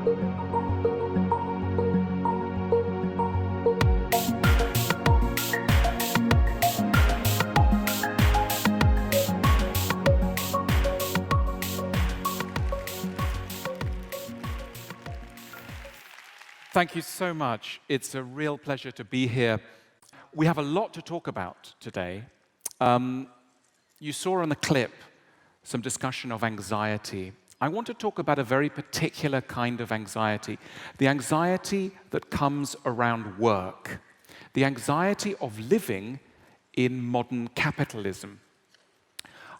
Thank you so much. It's a real pleasure to be here. We have a lot to talk about today. You saw on the clip some discussion of anxiety. I want to talk about a very particular kind of anxiety, the anxiety that comes around work, the anxiety of living in modern capitalism.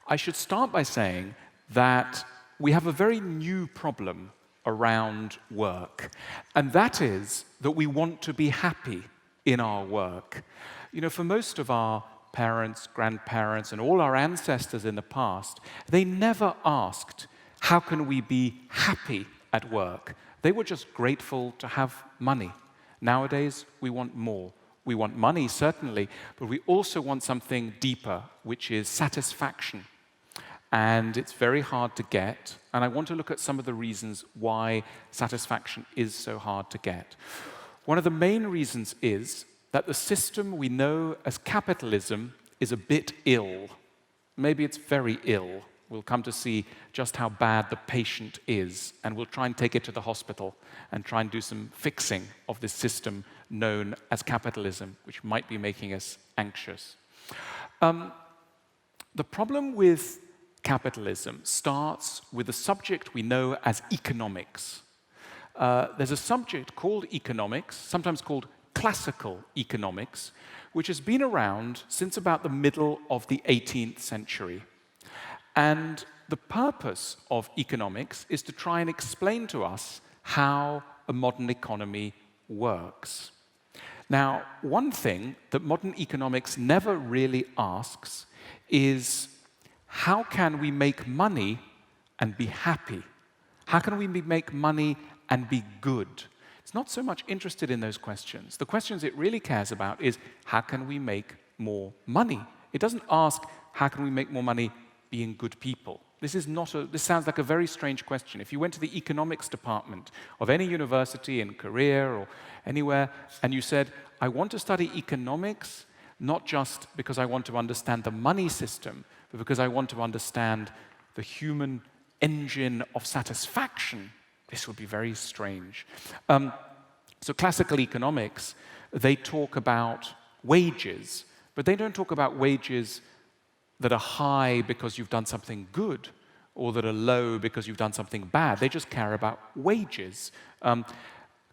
I should start by saying that we have a very new problem around work, and that is that we want to be happy in our work. You know, for most of our parents, grandparents, and all our ancestors in the past, they never asked, how can we be happy at work? They were just grateful to have money. Nowadays, we want more. We want money, certainly, but we also want something deeper, which is satisfaction. And it's very hard to get, and I want to look at some of the reasons why satisfaction is so hard to get. One of the main reasons is that the system we know as capitalism is a bit ill. Maybe it's very ill. We'll come to see just how bad the patient is, and we'll try and take it to the hospital and try and do some fixing of this system known as capitalism, which might be making us anxious. The problem with capitalism starts with a subject we know as economics. There's a subject called economics, sometimes called classical economics, which has been around since about the middle of the 18th century. And the purpose of economics is to try and explain to us how a modern economy works. Now, one thing that modern economics never really asks is, how can we make money and be happy? How can we make money and be good? It's not so much interested in those questions. The questions it really cares about is, how can we make more money? It doesn't ask, how can we make more money being good people? This sounds like a very strange question. If you went to the economics department of any university in Korea or anywhere, and you said, I want to study economics, not just because I want to understand the money system, but because I want to understand the human engine of satisfaction, this would be very strange. So classical economics, they talk about wages, but they don't talk about wages that are high because you've done something good, or that are low because you've done something bad. They just care about wages.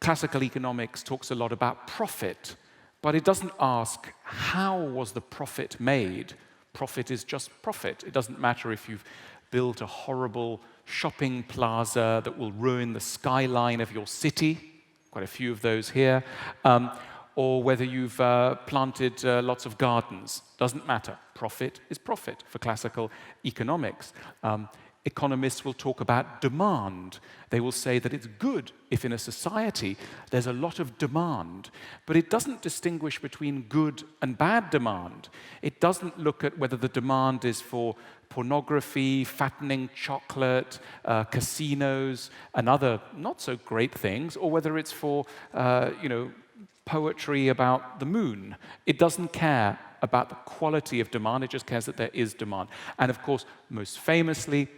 Classical economics talks a lot about profit, but it doesn't ask, how was the profit made? Profit is just profit. It doesn't matter if you've built a horrible shopping plaza that will ruin the skyline of your city, quite a few of those here, or whether you've planted lots of gardens. Doesn't matter. Profit is profit for classical economics. Economists will talk about demand. They will say that it's good if in a society there's a lot of demand, but it doesn't distinguish between good and bad demand. It doesn't look at whether the demand is for pornography, fattening chocolate, casinos, and other not so great things, or whether it's for, poetry about the moon. It doesn't care about the quality of demand, it just cares that there is demand. And of course, most famously,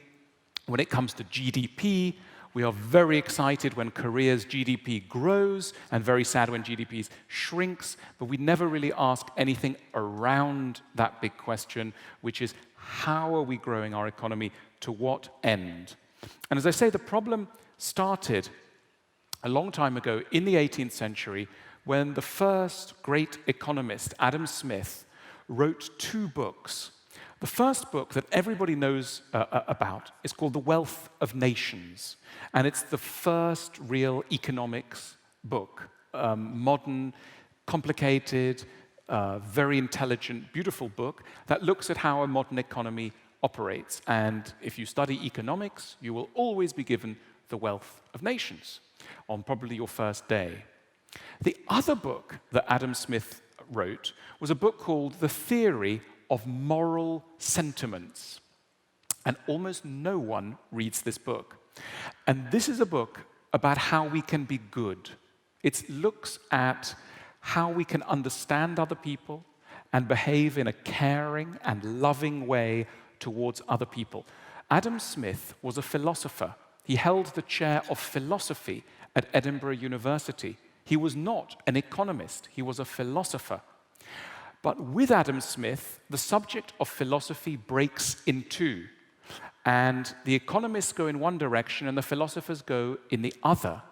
when it comes to GDP, we are very excited when Korea's GDP grows and very sad when GDP shrinks, but we never really ask anything around that big question, which is, how are we growing our economy, to what end? And as I say, the problem started a long time ago in the 18th century when the first great economist, Adam Smith, wrote 2 books. The first book that everybody knows about is called The Wealth of Nations, and it's the first real economics book. Modern, complicated, very intelligent, beautiful book that looks at how a modern economy operates. And if you study economics, you will always be given The Wealth of Nations on probably your first day. The other book that Adam Smith wrote was a book called The Theory of Moral Sentiments. And almost no one reads this book. And this is a book about how we can be good. It looks at how we can understand other people and behave in a caring and loving way towards other people. Adam Smith was a philosopher. He held the chair of philosophy at Edinburgh University. He was not an economist, he was a philosopher. But with Adam Smith, the subject of philosophy breaks in two. And the economists go in one direction and the philosophers go in the other.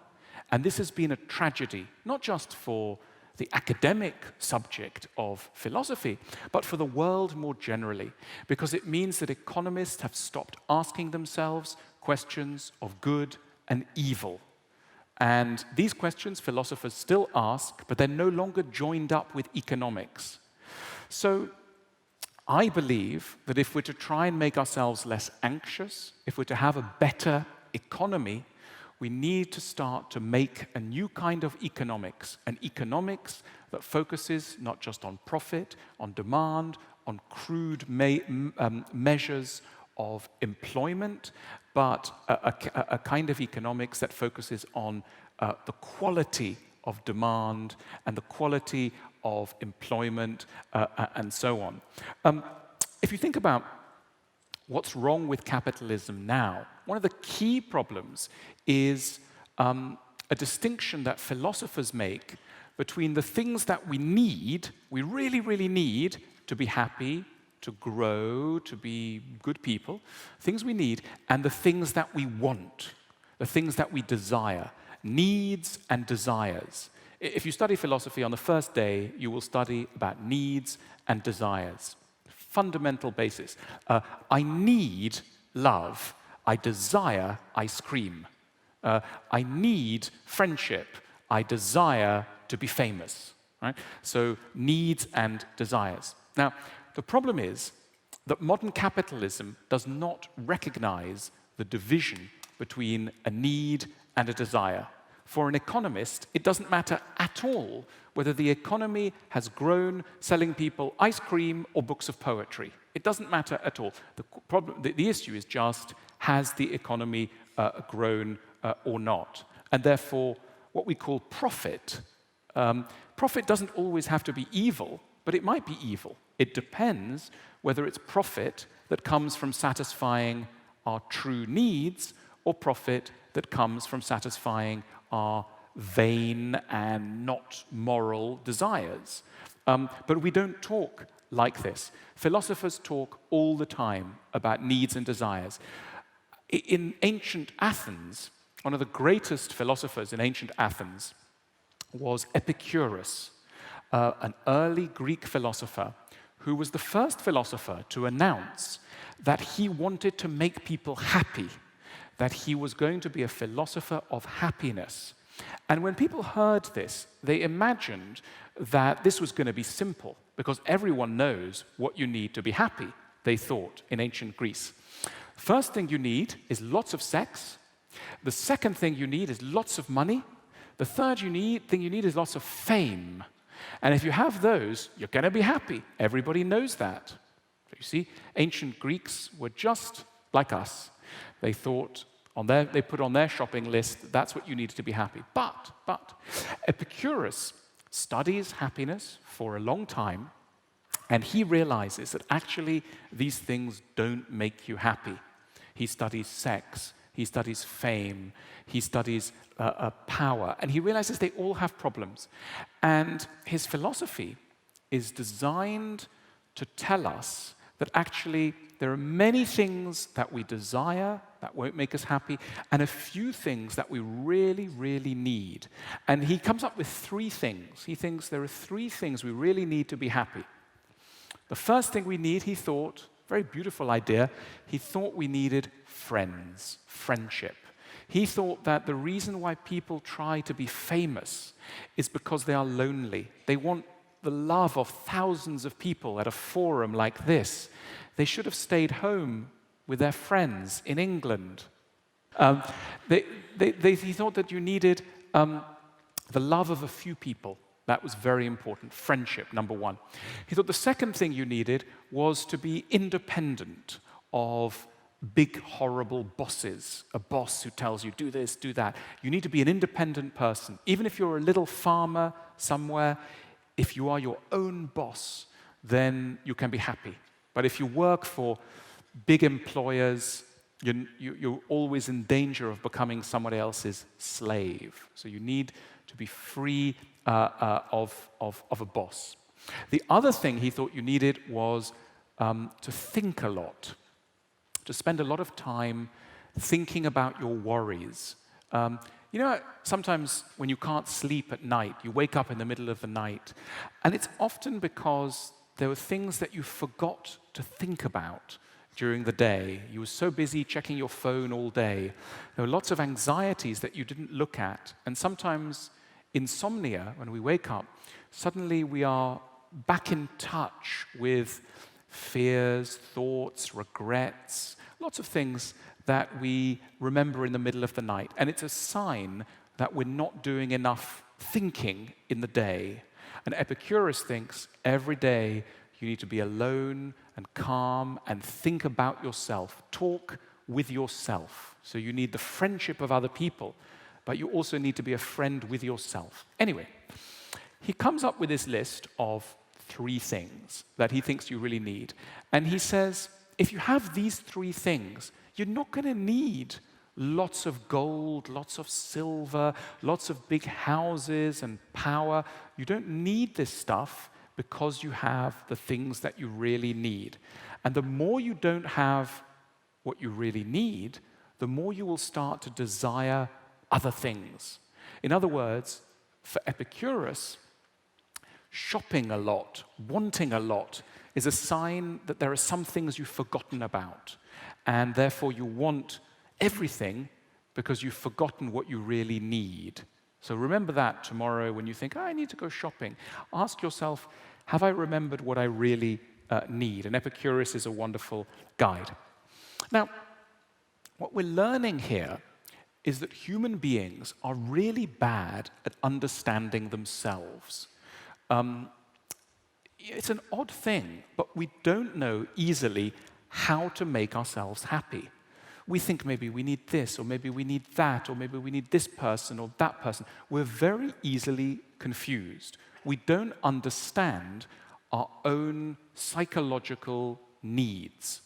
And this has been a tragedy, not just for the academic subject of philosophy, but for the world more generally, because it means that economists have stopped asking themselves questions of good and evil. And these questions philosophers still ask, but they're no longer joined up with economics. So I believe that if we're to try and make ourselves less anxious, if we're to have a better economy, we need to start to make a new kind of economics, an economics that focuses not just on profit, on demand, on crude measures of employment, but a kind of economics that focuses on the quality of demand and the quality of employment and so on. If you think about what's wrong with capitalism now, one of the key problems is a distinction that philosophers make between the things that we need, we really, really need to be happy, to grow, to be good people, things we need, and the things that we want, the things that we desire, needs and desires. If you study philosophy on the first day, you will study about needs and desires. Fundamental basis. I need love. I desire ice cream. I need friendship. I desire to be famous. Right? So needs and desires. Now, the problem is that modern capitalism does not recognize the division between a need and a desire. For an economist, it doesn't matter at all whether the economy has grown selling people ice cream or books of poetry. It doesn't matter at all. The issue is just, has the economy grown or not? And therefore, what we call profit, profit doesn't always have to be evil, but it might be evil. It depends whether it's profit that comes from satisfying our true needs or profit that comes from satisfying our vain and not moral desires. But we don't talk like this. Philosophers talk all the time about needs and desires. In ancient Athens, one of the greatest philosophers in ancient Athens was Epicurus, an early Greek philosopher who was the first philosopher to announce that he wanted to make people happy, that he was going to be a philosopher of happiness. And when people heard this, they imagined that this was going to be simple, because everyone knows what you need to be happy, they thought, in ancient Greece. First thing you need is lots of sex. The second thing you need is lots of money. The third thing you need is lots of fame. And if you have those, you're going to be happy. Everybody knows that. You see, ancient Greeks were just like us. They thought, they put on their shopping list, that's what you needed to be happy. But Epicurus studies happiness for a long time, and he realizes that actually these things don't make you happy. He studies sex, he studies fame, he studies power, and he realizes they all have problems. And his philosophy is designed to tell us that actually there are many things that we desire that won't make us happy, and a few things that we really, really need. And he comes up with three things. He thinks there are three things we really need to be happy. The first thing we need, he thought, very beautiful idea, he thought we needed friends, friendship. He thought that the reason why people try to be famous is because they are lonely. They want the love of thousands of people at a forum like this. They should have stayed home with their friends in England. He thought that you needed the love of a few people. That was very important. Friendship, number one. He thought the second thing you needed was to be independent of big, horrible bosses, a boss who tells you, do this, do that. You need to be an independent person. Even if you're a little farmer somewhere, if you are your own boss, then you can be happy. But if you work for big employers, you're always in danger of becoming somebody else's slave. So you need to be free of a boss. The other thing he thought you needed was to think a lot, to spend a lot of time thinking about your worries. Sometimes when you can't sleep at night, you wake up in the middle of the night, and it's often because there were things that you forgot to think about during the day. You were so busy checking your phone all day. There were lots of anxieties that you didn't look at, and sometimes insomnia, when we wake up, suddenly we are back in touch with fears, thoughts, regrets, lots of things that we remember in the middle of the night. And it's a sign that we're not doing enough thinking in the day. And Epicurus thinks every day you need to be alone and calm and think about yourself, talk with yourself. So you need the friendship of other people, but you also need to be a friend with yourself. Anyway, he comes up with this list of 3 things that he thinks you really need. And he says, if you have these 3 things, you're not going to need lots of gold, lots of silver, lots of big houses and power. You don't need this stuff because you have the things that you really need. And the more you don't have what you really need, the more you will start to desire other things. In other words, for Epicurus, shopping a lot, wanting a lot, is a sign that there are some things you've forgotten about, and therefore you want everything because you've forgotten what you really need. So remember that tomorrow when you think, I need to go shopping. Ask yourself, have I remembered what I really need? And Epicurus is a wonderful guide. Now, what we're learning here is that human beings are really bad at understanding themselves. It's an odd thing, but we don't know easily how to make ourselves happy. We think maybe we need this, or maybe we need that, or maybe we need this person or that person. We're very easily confused. We don't understand our own psychological needs.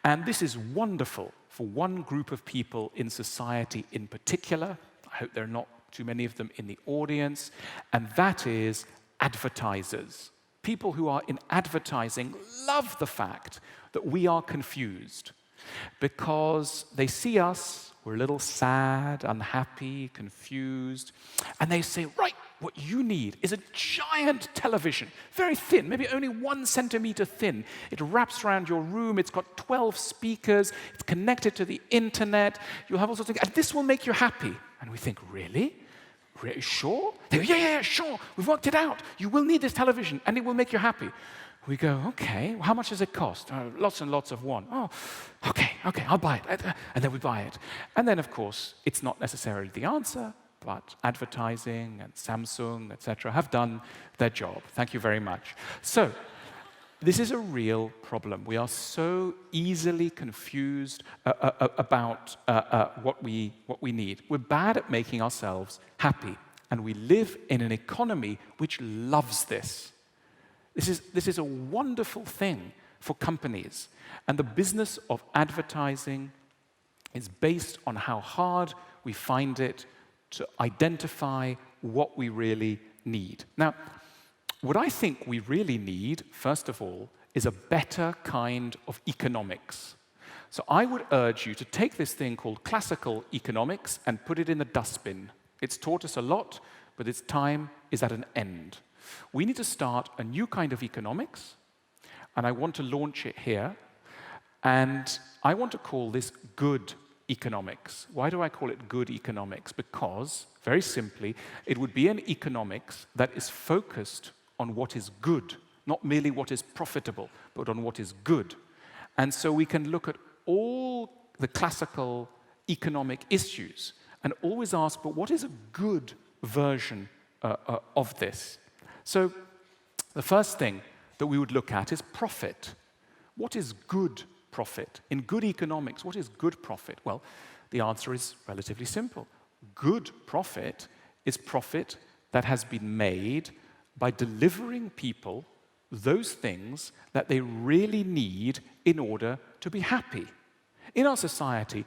And this is wonderful for one group of people in society in particular. I hope there are not too many of them in the audience, and that is advertisers. People who are in advertising love the fact that we are confused because they see us, we're a little sad, unhappy, confused, and they say, right, what you need is a giant television, very thin, maybe only 1 centimeter thin. It wraps around your room, it's got 12 speakers, it's connected to the internet, you'll have all sorts of things, and this will make you happy. And we think, really? Really? Sure? They go, yeah, sure, we've worked it out. You will need this television, and it will make you happy. We go, okay, well, how much does it cost? Lots and lots of one. Oh, okay, I'll buy it. And then we buy it. And then, of course, it's not necessarily the answer, but advertising and Samsung, etc., have done their job. Thank you very much. So, this is a real problem. We are so easily confused about what we need. We're bad at making ourselves happy, and we live in an economy which loves this. This is a wonderful thing for companies, and the business of advertising is based on how hard we find it to identify what we really need. Now, what I think we really need, first of all, is a better kind of economics. So I would urge you to take this thing called classical economics and put it in the dustbin. It's taught us a lot, but its time is at an end. We need to start a new kind of economics, and I want to launch it here. And I want to call this good economics. Why do I call it good economics? Because, very simply, it would be an economics that is focused on what is good, not merely what is profitable, but on what is good. And so we can look at all the classical economic issues and always ask, but what is a good version of this? So the first thing that we would look at is profit. What is good profit? In good economics, what is good profit? Well, the answer is relatively simple. Good profit is profit that has been made by delivering people those things that they really need in order to be happy. In our society,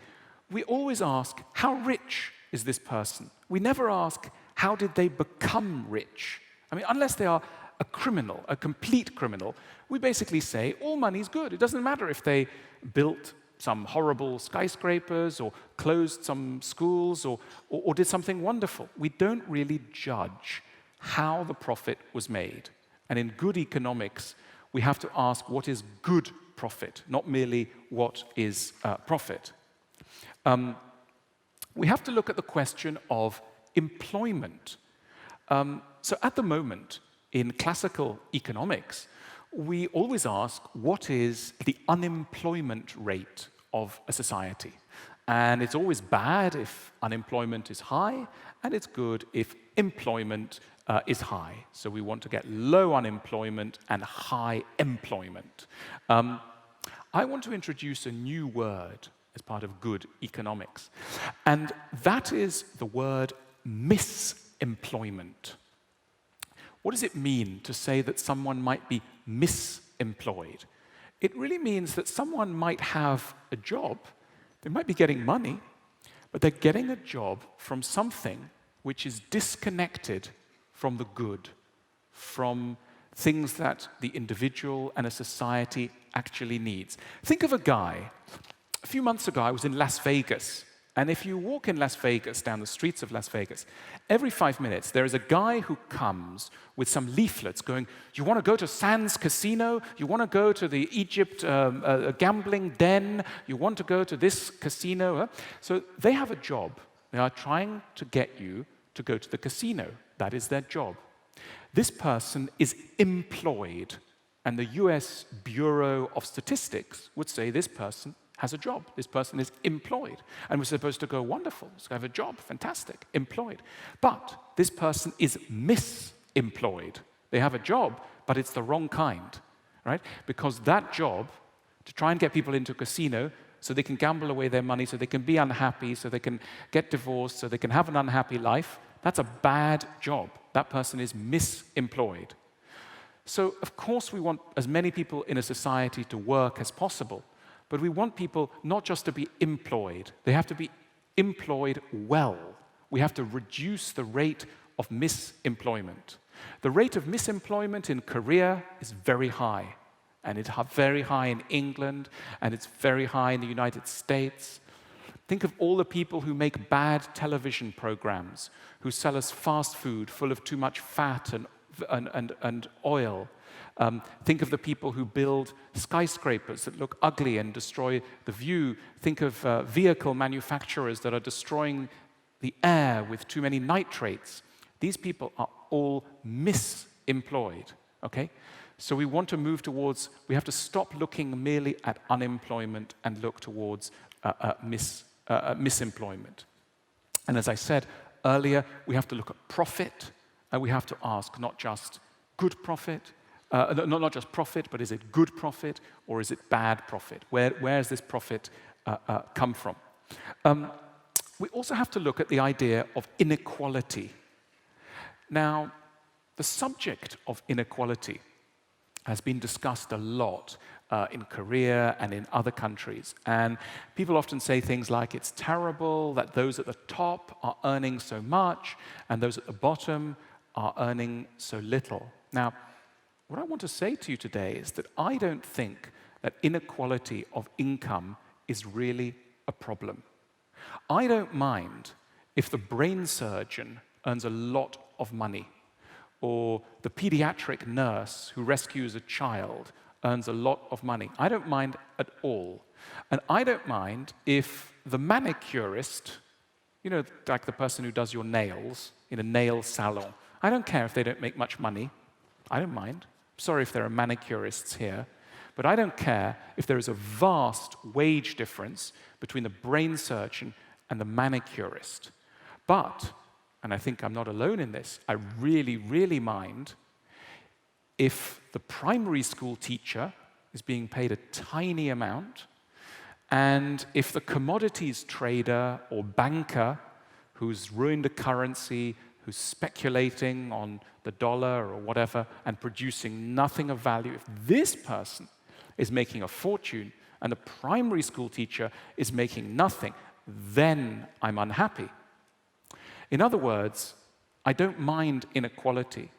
we always ask, how rich is this person? We never ask, how did they become rich? I mean, unless they are a criminal, a complete criminal, we basically say all money is good. It doesn't matter if they built some horrible skyscrapers or closed some schools or did something wonderful. We don't really judge how the profit was made. And in good economics, we have to ask what is good profit, not merely what is profit. We have to look at the question of employment. So at the moment, in classical economics, we always ask what is the unemployment rate of a society. And it's always bad if unemployment is high, and it's good if employment is high. So we want to get low unemployment and high employment. I want to introduce a new word as part of good economics, and that is the word misemployment. What does it mean to say that someone might be misemployed? It really means that someone might have a job, they might be getting money, but they're getting a job from something which is disconnected from the good, from things that the individual and a society actually needs. Think of a guy. A few months ago, I was in Las Vegas. And if you walk in Las Vegas, down the streets of Las Vegas, every 5 minutes, there is a guy who comes with some leaflets going, you want to go to Sands Casino? You want to go to the Egypt gambling den? You want to go to this casino? So they have a job. They are trying to get you to go to the casino. That is their job. This person is employed, and the US Bureau of Statistics would say this person has a job. This person is employed. And we're supposed to go, wonderful, so I have a job, fantastic, employed. But this person is misemployed. They have a job, but it's the wrong kind, right? Because that job, to try and get people into a casino so they can gamble away their money, so they can be unhappy, so they can get divorced, so they can have an unhappy life, that's a bad job. That person is misemployed. So, of course, we want as many people in a society to work as possible, but we want people not just to be employed, they have to be employed well. We have to reduce the rate of misemployment. The rate of misemployment in Korea is very high, and it's very high in England, and it's very high in the United States. Think of all the people who make bad television programs, who sell us fast food full of too much fat and oil. Think of the people who build skyscrapers that look ugly and destroy the view. Think of vehicle manufacturers that are destroying the air with too many nitrates. These people are all misemployed, okay? So we want to move towards, we have to stop looking merely at unemployment and look towards misemployment. And as I said earlier, we have to look at profit, and we have to ask not just good profit, not just profit, but is it good profit or is it bad profit? Where does this profit come from? We also have to look at the idea of inequality. Now, the subject of inequality has been discussed a lot in Korea and in other countries. And people often say things like, it's terrible that those at the top are earning so much and those at the bottom are earning so little. Now, what I want to say to you today is that I don't think that inequality of income is really a problem. I don't mind if the brain surgeon earns a lot of money, or the pediatric nurse who rescues a child earns a lot of money. I don't mind at all. And I don't mind if the manicurist, you know, like the person who does your nails in a nail salon, I don't care if they don't make much money. I don't mind. Sorry if there are manicurists here, but I don't care if there is a vast wage difference between the brain surgeon and the manicurist. But, and I think I'm not alone in this, I really, really mind if the primary school teacher is being paid a tiny amount And if the commodities trader or banker who's ruined a currency, who's speculating on the dollar or whatever and producing nothing of value, if this person is making a fortune and the primary school teacher is making nothing, then I'm unhappy. In other words, I don't mind inequality,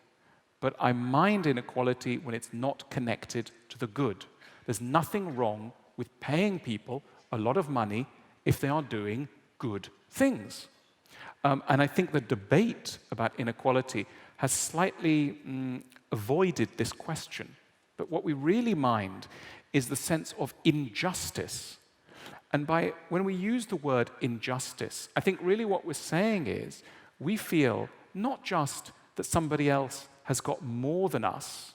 but I mind inequality when it's not connected to the good. There's nothing wrong with paying people a lot of money if they are doing good things. And I think the debate about inequality has slightly avoided this question. But what we really mind is the sense of injustice. And when we use the word injustice, I think really what we're saying is we feel not just that somebody else has got more than us,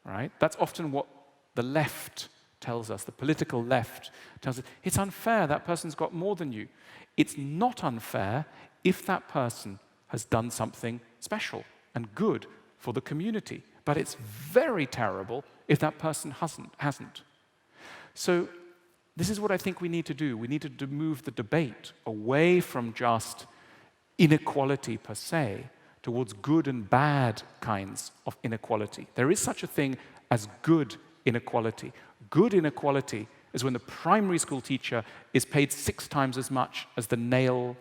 right? That's often what the left tells us, the political left tells us. It's unfair, that person's got more than you. It's not unfair if that person has done something special and good for the community. But it's very terrible if that person hasn't. So this is what I think we need to do. We need to move the debate away from just inequality per se towards good and bad kinds of inequality. There is such a thing as good inequality. Good inequality is when the primary school teacher is paid 6 times as much as the nail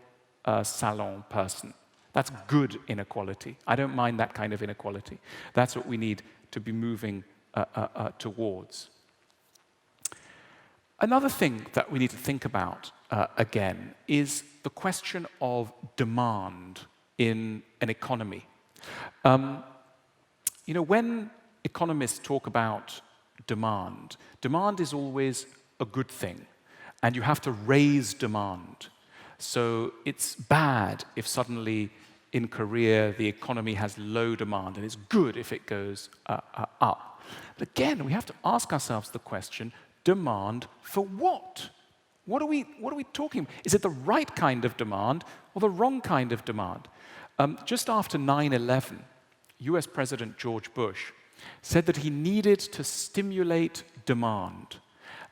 salon person. That's good inequality. I don't mind that kind of inequality. That's what we need to be moving towards. Another thing that we need to think about, again, is the question of demand in an economy. When economists talk about demand is always a good thing, and you have to raise demand. So it's bad if suddenly in Korea the economy has low demand, and it's good if it goes up. But again, we have to ask ourselves the question, demand for what? What are we talking about? Is it the right kind of demand or the wrong kind of demand? Just after 9/11, US President George Bush said that he needed to stimulate demand.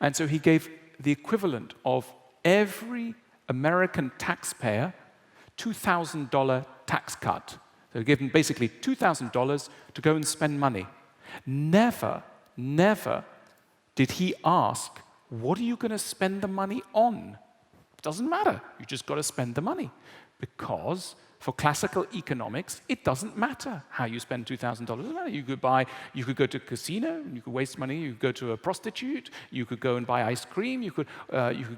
And so he gave the equivalent of every American taxpayer $2,000 tax cut. So he gave them basically $2,000 to go and spend money. Never did he ask, what are you going to spend the money on? It doesn't matter. You just got to spend the money. Because for classical economics, it doesn't matter how you spend $2,000. You could go to a casino, you could waste money, you could go to a prostitute, you could go and buy ice cream, you could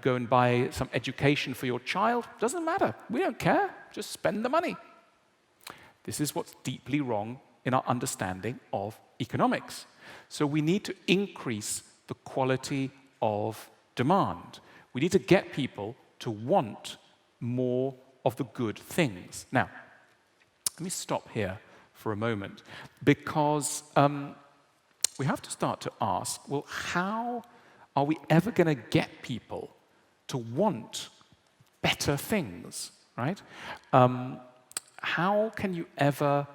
go and buy some education for your child. It doesn't matter. We don't care. Just spend the money. This is what's deeply wrong in our understanding of economics. So we need to increase the quality of demand. We need to get people to want more of the good things. Now, let me stop here for a moment, because we have to start to ask, well, how are we ever going to get people to want better things, right? How can you ever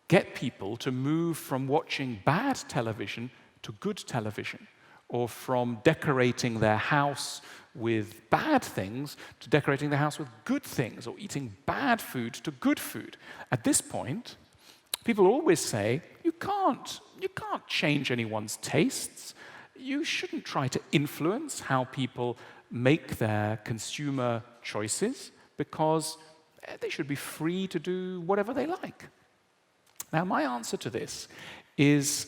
get people to move from watching bad television to good television, or from decorating their house with bad things to decorating the house with good things, or eating bad food to good food? At this point, people always say, you can't change anyone's tastes. You shouldn't try to influence how people make their consumer choices, because they should be free to do whatever they like. Now, my answer to this is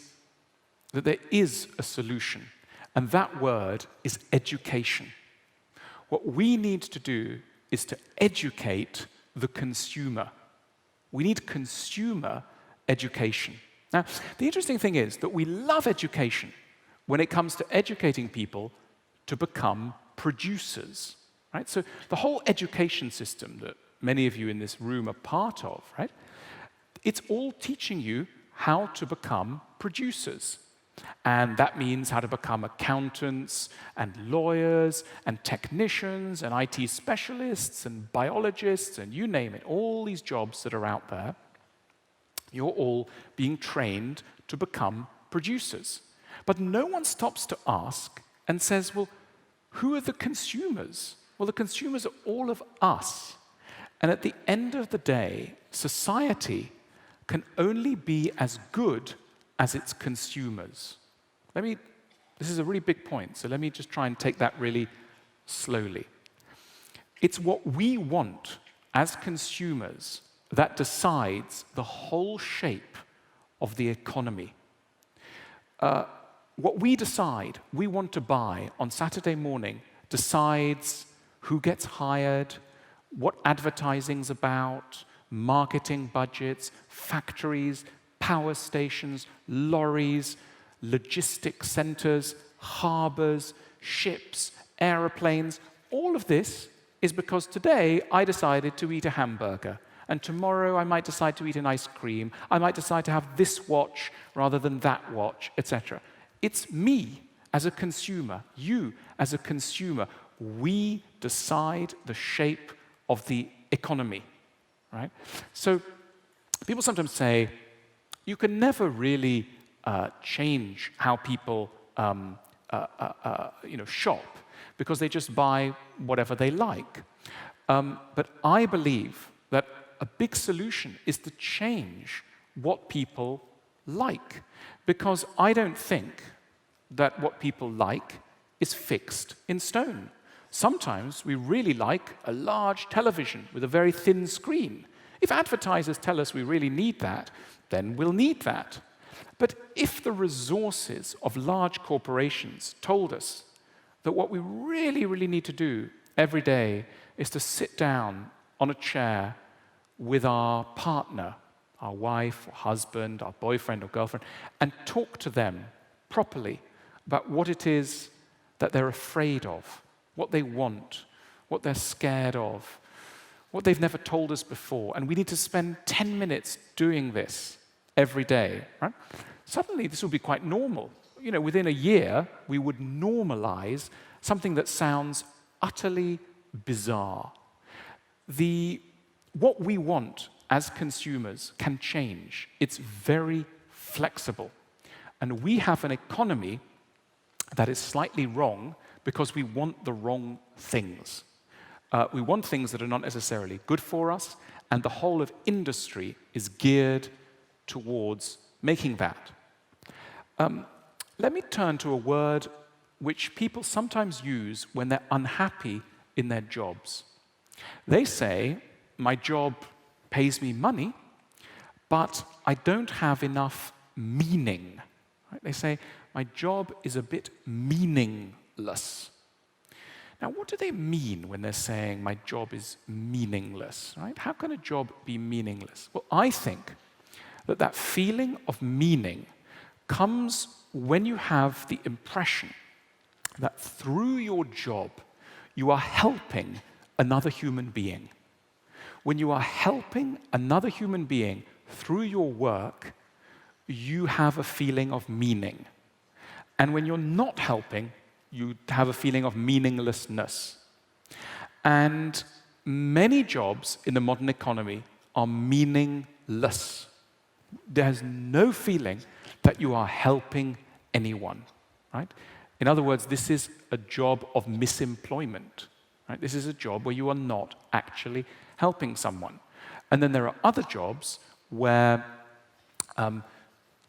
that there is a solution, and that word is education. What we need to do is to educate the consumer. We need consumer education. Now, the interesting thing is that we love education when it comes to educating people to become producers, right? So the whole education system that many of you in this room are part of, right? It's all teaching you how to become producers. And that means how to become accountants and lawyers and technicians and IT specialists and biologists and you name it, all these jobs that are out there. You're all being trained to become producers. But no one stops to ask and says, well, Who are the consumers? Well, the consumers are all of us. And at the end of the day, society can only be as good as its consumers. This is a really big point, so let me just try and take that really slowly. It's what we want as consumers that decides the whole shape of the economy. What we decide we want to buy on Saturday morning decides who gets hired, what advertising's about, marketing budgets, factories, power stations, lorries, logistics centers, harbors, ships, aeroplanes. All of this is because today I decided to eat a hamburger, and tomorrow I might decide to eat an ice cream. I might decide to have this watch rather than that watch, etc. It's me as a consumer, you as a consumer. We decide the shape of the economy, right? So people sometimes say, you can never really change how people shop because they just buy whatever they like. But I believe that a big solution is to change what people like, because I don't think that what people like is fixed in stone. Sometimes we really like a large television with a very thin screen. If advertisers tell us we really need that, then we'll need that. But if the resources of large corporations told us that what we really, really need to do every day is to sit down on a chair with our partner, our wife or husband, our boyfriend or girlfriend, and talk to them properly about what it is that they're afraid of, what they want, what they're scared of, what they've never told us before, and we need to spend 10 minutes doing this every day, right? Suddenly, this will be quite normal. Within a year, we would normalize something that sounds utterly bizarre. What we want as consumers can change. It's very flexible. And we have an economy that is slightly wrong because we want the wrong things. We want things that are not necessarily good for us, and the whole of industry is geared towards making that. Let me turn to a word which people sometimes use when they're unhappy in their jobs. They say, my job pays me money, but I don't have enough meaning. Right? They say, my job is a bit meaningless. Now, what do they mean when they're saying my job is meaningless? Right? How can a job be meaningless? Well, I think that feeling of meaning comes when you have the impression that through your job, you are helping another human being. When you are helping another human being through your work, you have a feeling of meaning. And when you're not helping, you have a feeling of meaninglessness. And many jobs in the modern economy are meaningless. There's no feeling that you are helping anyone, right? In other words, this is a job of misemployment, right? This is a job where you are not actually helping someone. And then there are other jobs where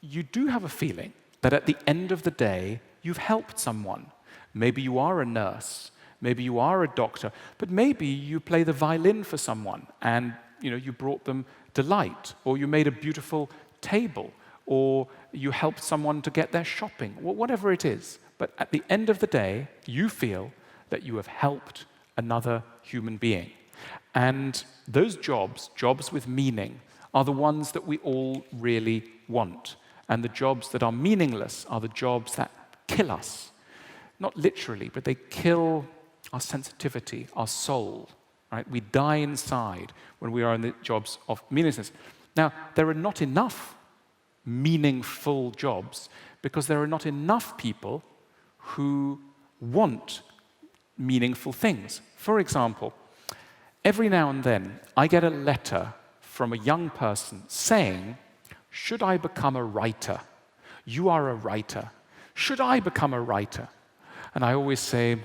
you do have a feeling that at the end of the day, you've helped someone. Maybe you are a nurse, maybe you are a doctor, but maybe you play the violin for someone and you brought them delight, or you made a beautiful table, or you helped someone to get their shopping, whatever it is. But at the end of the day, you feel that you have helped another human being. And those jobs with meaning, are the ones that we all really want. And the jobs that are meaningless are the jobs that kill us. Not literally, but they kill our sensitivity, our soul. Right? We die inside when we are in the jobs of meaninglessness. Now, there are not enough meaningful jobs because there are not enough people who want meaningful things. For example, every now and then, I get a letter from a young person saying, should I become a writer? You are a writer. Should I become a writer? And I always say,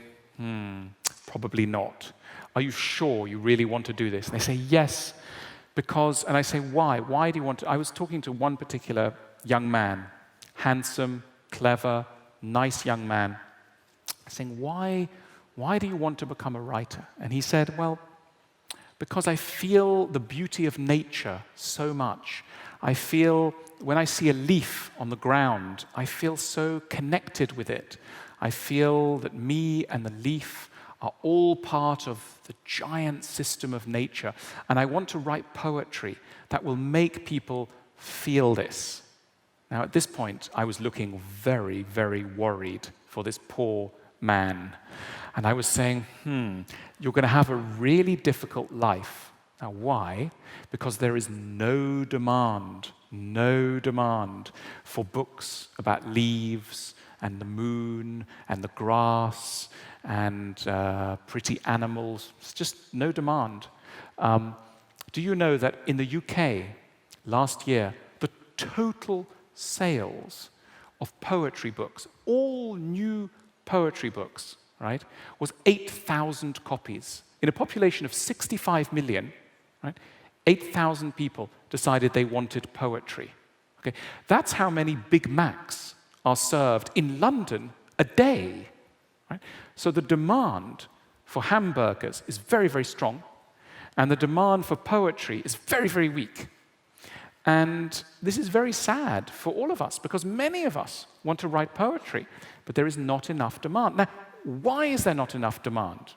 Probably not. Are you sure you really want to do this? And they say, yes, because, and I say, why? Why do you want to? I was talking to one particular young man, handsome, clever, nice young man, saying, why do you want to become a writer? And he said, well, because I feel the beauty of nature so much. I feel, when I see a leaf on the ground, I feel so connected with it. I feel that me and the leaf are all part of the giant system of nature. And I want to write poetry that will make people feel this. Now, at this point, I was looking very, very worried for this poor man. And I was saying, you're going to have a really difficult life. Now, why? Because there is no demand for books about leaves and the moon and the grass and pretty animals. It's just no demand. Do you know that in the UK, last year, the total sales of poetry books, all new poetry books, right, was 8,000 copies. In a population of 65 million, right, 8,000 people decided they wanted poetry. Okay? That's how many Big Macs are served in London a day. Right? So the demand for hamburgers is very, very strong, and the demand for poetry is very, very weak. And this is very sad for all of us, because many of us want to write poetry, but there is not enough demand. Now, why is there not enough demand?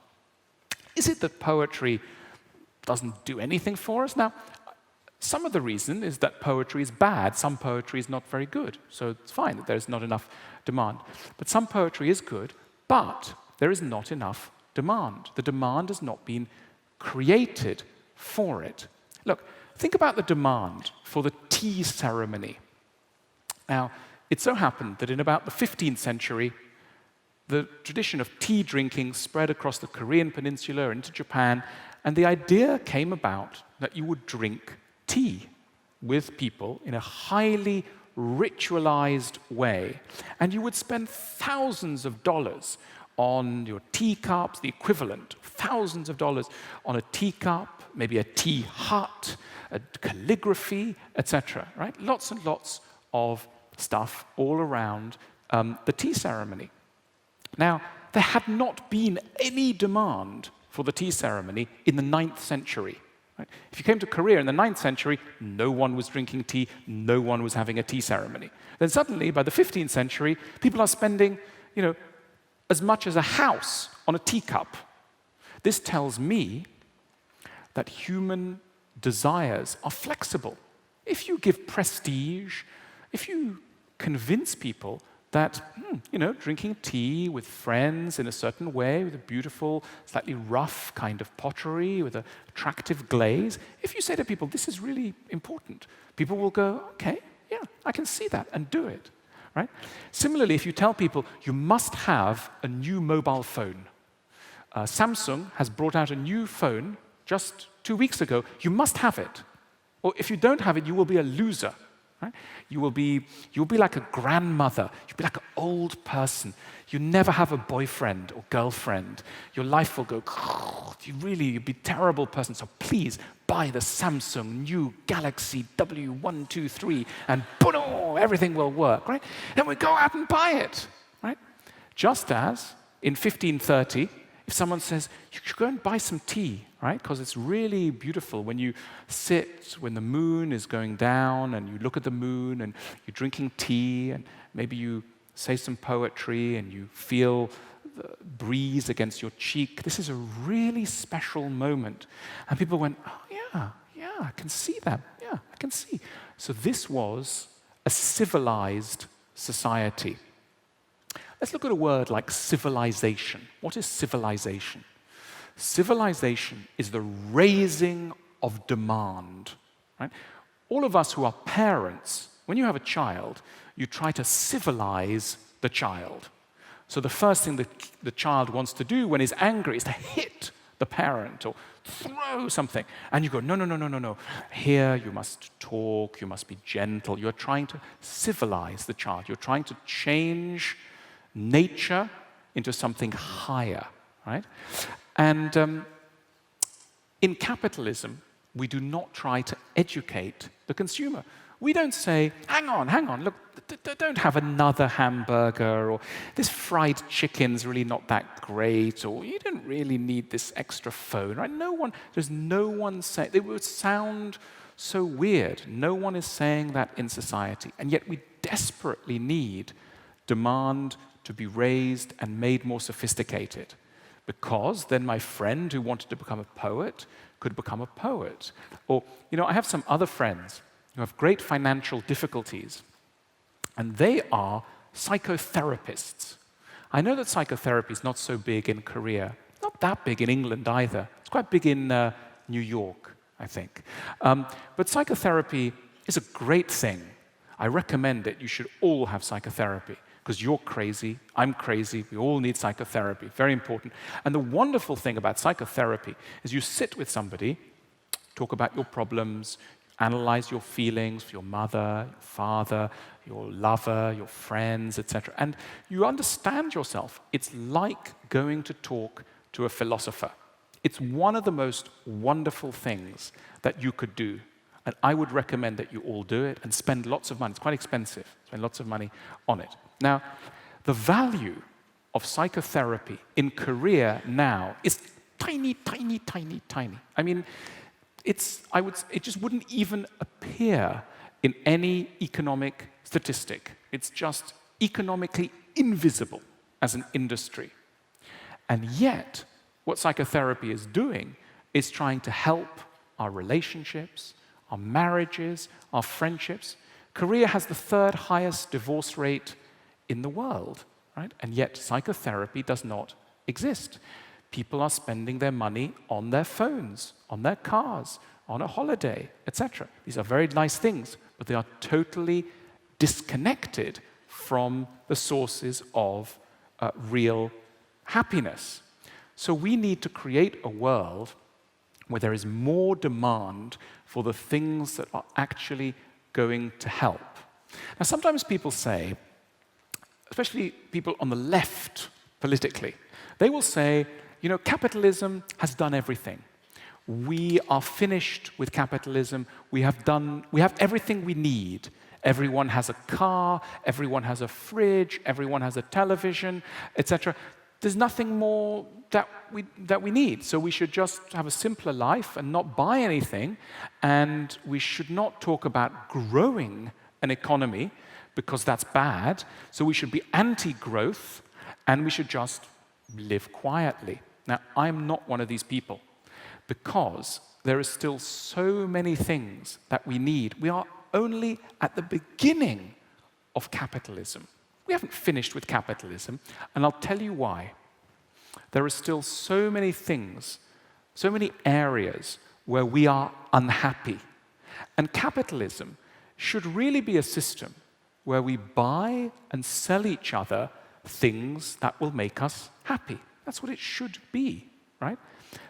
Is it that poetry doesn't do anything for us? Now, some of the reason is that poetry is bad. Some poetry is not very good. So it's fine that there's not enough demand. But some poetry is good, but there is not enough demand. The demand has not been created for it. Look, think about the demand for the tea ceremony. Now, it so happened that in about the 15th century, the tradition of tea drinking spread across the Korean peninsula into Japan, and the idea came about that you would drink tea with people in a highly ritualized way, and you would spend thousands of dollars on your teacups, the equivalent, thousands of dollars on a teacup, maybe a tea hut, a calligraphy, etc. Right? Lots and lots of stuff all around the tea ceremony. Now, there had not been any demand for the tea ceremony in the 9th century. Right? If you came to Korea in the 9th century, no one was drinking tea, no one was having a tea ceremony. Then suddenly, by the 15th century, people are spending, as much as a house on a teacup. This tells me that human desires are flexible. If you give prestige, if you convince people that, drinking tea with friends in a certain way, with a beautiful, slightly rough kind of pottery, with an attractive glaze, if you say to people, this is really important, people will go, okay, yeah, I can see that, and do it. Right? Similarly, if you tell people you must have a new mobile phone, Samsung has brought out a new phone just 2 weeks ago, you must have it. Or if you don't have it, you will be a loser. Right? You'll be like a grandmother. You'll be like an old person. You never have a boyfriend or girlfriend. Your life will go, you'll be a terrible person. So please buy the Samsung new Galaxy W123 and boom, everything will work. Right? Then we go out and buy it. Right? Just as in 1530, if someone says, you should go and buy some tea, right? Because it's really beautiful when you sit, when the moon is going down, and you look at the moon, and you're drinking tea, and maybe you say some poetry, and you feel the breeze against your cheek. This is a really special moment. And people went, oh, yeah, I can see that. Yeah, I can see. So this was a civilized society. Let's look at a word like civilization. What is civilization? Civilization is the raising of demand. Right? All of us who are parents, when you have a child, you try to civilize the child. So the first thing that the child wants to do when he's angry is to hit the parent or throw something. And you go, no. Here you must talk, you must be gentle. You're trying to civilize the child. You're trying to change nature into something higher. right? And in capitalism, we do not try to educate the consumer. We don't say, hang on, look, don't have another hamburger, or this fried chicken's really not that great, or you don't really need this extra phone, right? There's no one saying, it would sound so weird. No one is saying that in society, and yet we desperately need demand to be raised and made more sophisticated, because then my friend who wanted to become a poet could become a poet. Or, I have some other friends who have great financial difficulties, and they are psychotherapists. I know that psychotherapy is not so big in Korea, not that big in England either. It's quite big in New York, I think. But psychotherapy is a great thing. I recommend it. You should all have psychotherapy, because you're crazy, I'm crazy, we all need psychotherapy, very important. And the wonderful thing about psychotherapy is you sit with somebody, talk about your problems, analyze your feelings for your mother, your father, your lover, your friends, etc. And you understand yourself. It's like going to talk to a philosopher. It's one of the most wonderful things that you could do. And I would recommend that you all do it and spend lots of money. It's quite expensive. Spend lots of money on it. Now, the value of psychotherapy in Korea now is tiny, tiny, tiny, tiny. I mean, it just wouldn't even appear in any economic statistic. It's just economically invisible as an industry. And yet, what psychotherapy is doing is trying to help our relationships, our marriages, our friendships. Korea has the third highest divorce rate in the world, right? And yet, psychotherapy does not exist. People are spending their money on their phones, on their cars, on a holiday, etc. These are very nice things, but they are totally disconnected from the sources of real happiness. So we need to create a world where there is more demand for the things that are actually going to help. Now, sometimes people say, especially people on the left politically, they will say, capitalism has done everything. We are finished with capitalism. We have everything we need. Everyone has a car, everyone has a fridge, everyone has a television, etc. There's nothing more that we need. So we should just have a simpler life and not buy anything. And we should not talk about growing an economy, because that's bad. So we should be anti-growth, and we should just live quietly. Now, I'm not one of these people, because there are still so many things that we need. We are only at the beginning of capitalism. We haven't finished with capitalism, and I'll tell you why. There are still so many things, so many areas where we are unhappy. And capitalism should really be a system where we buy and sell each other things that will make us happy. That's what it should be, right?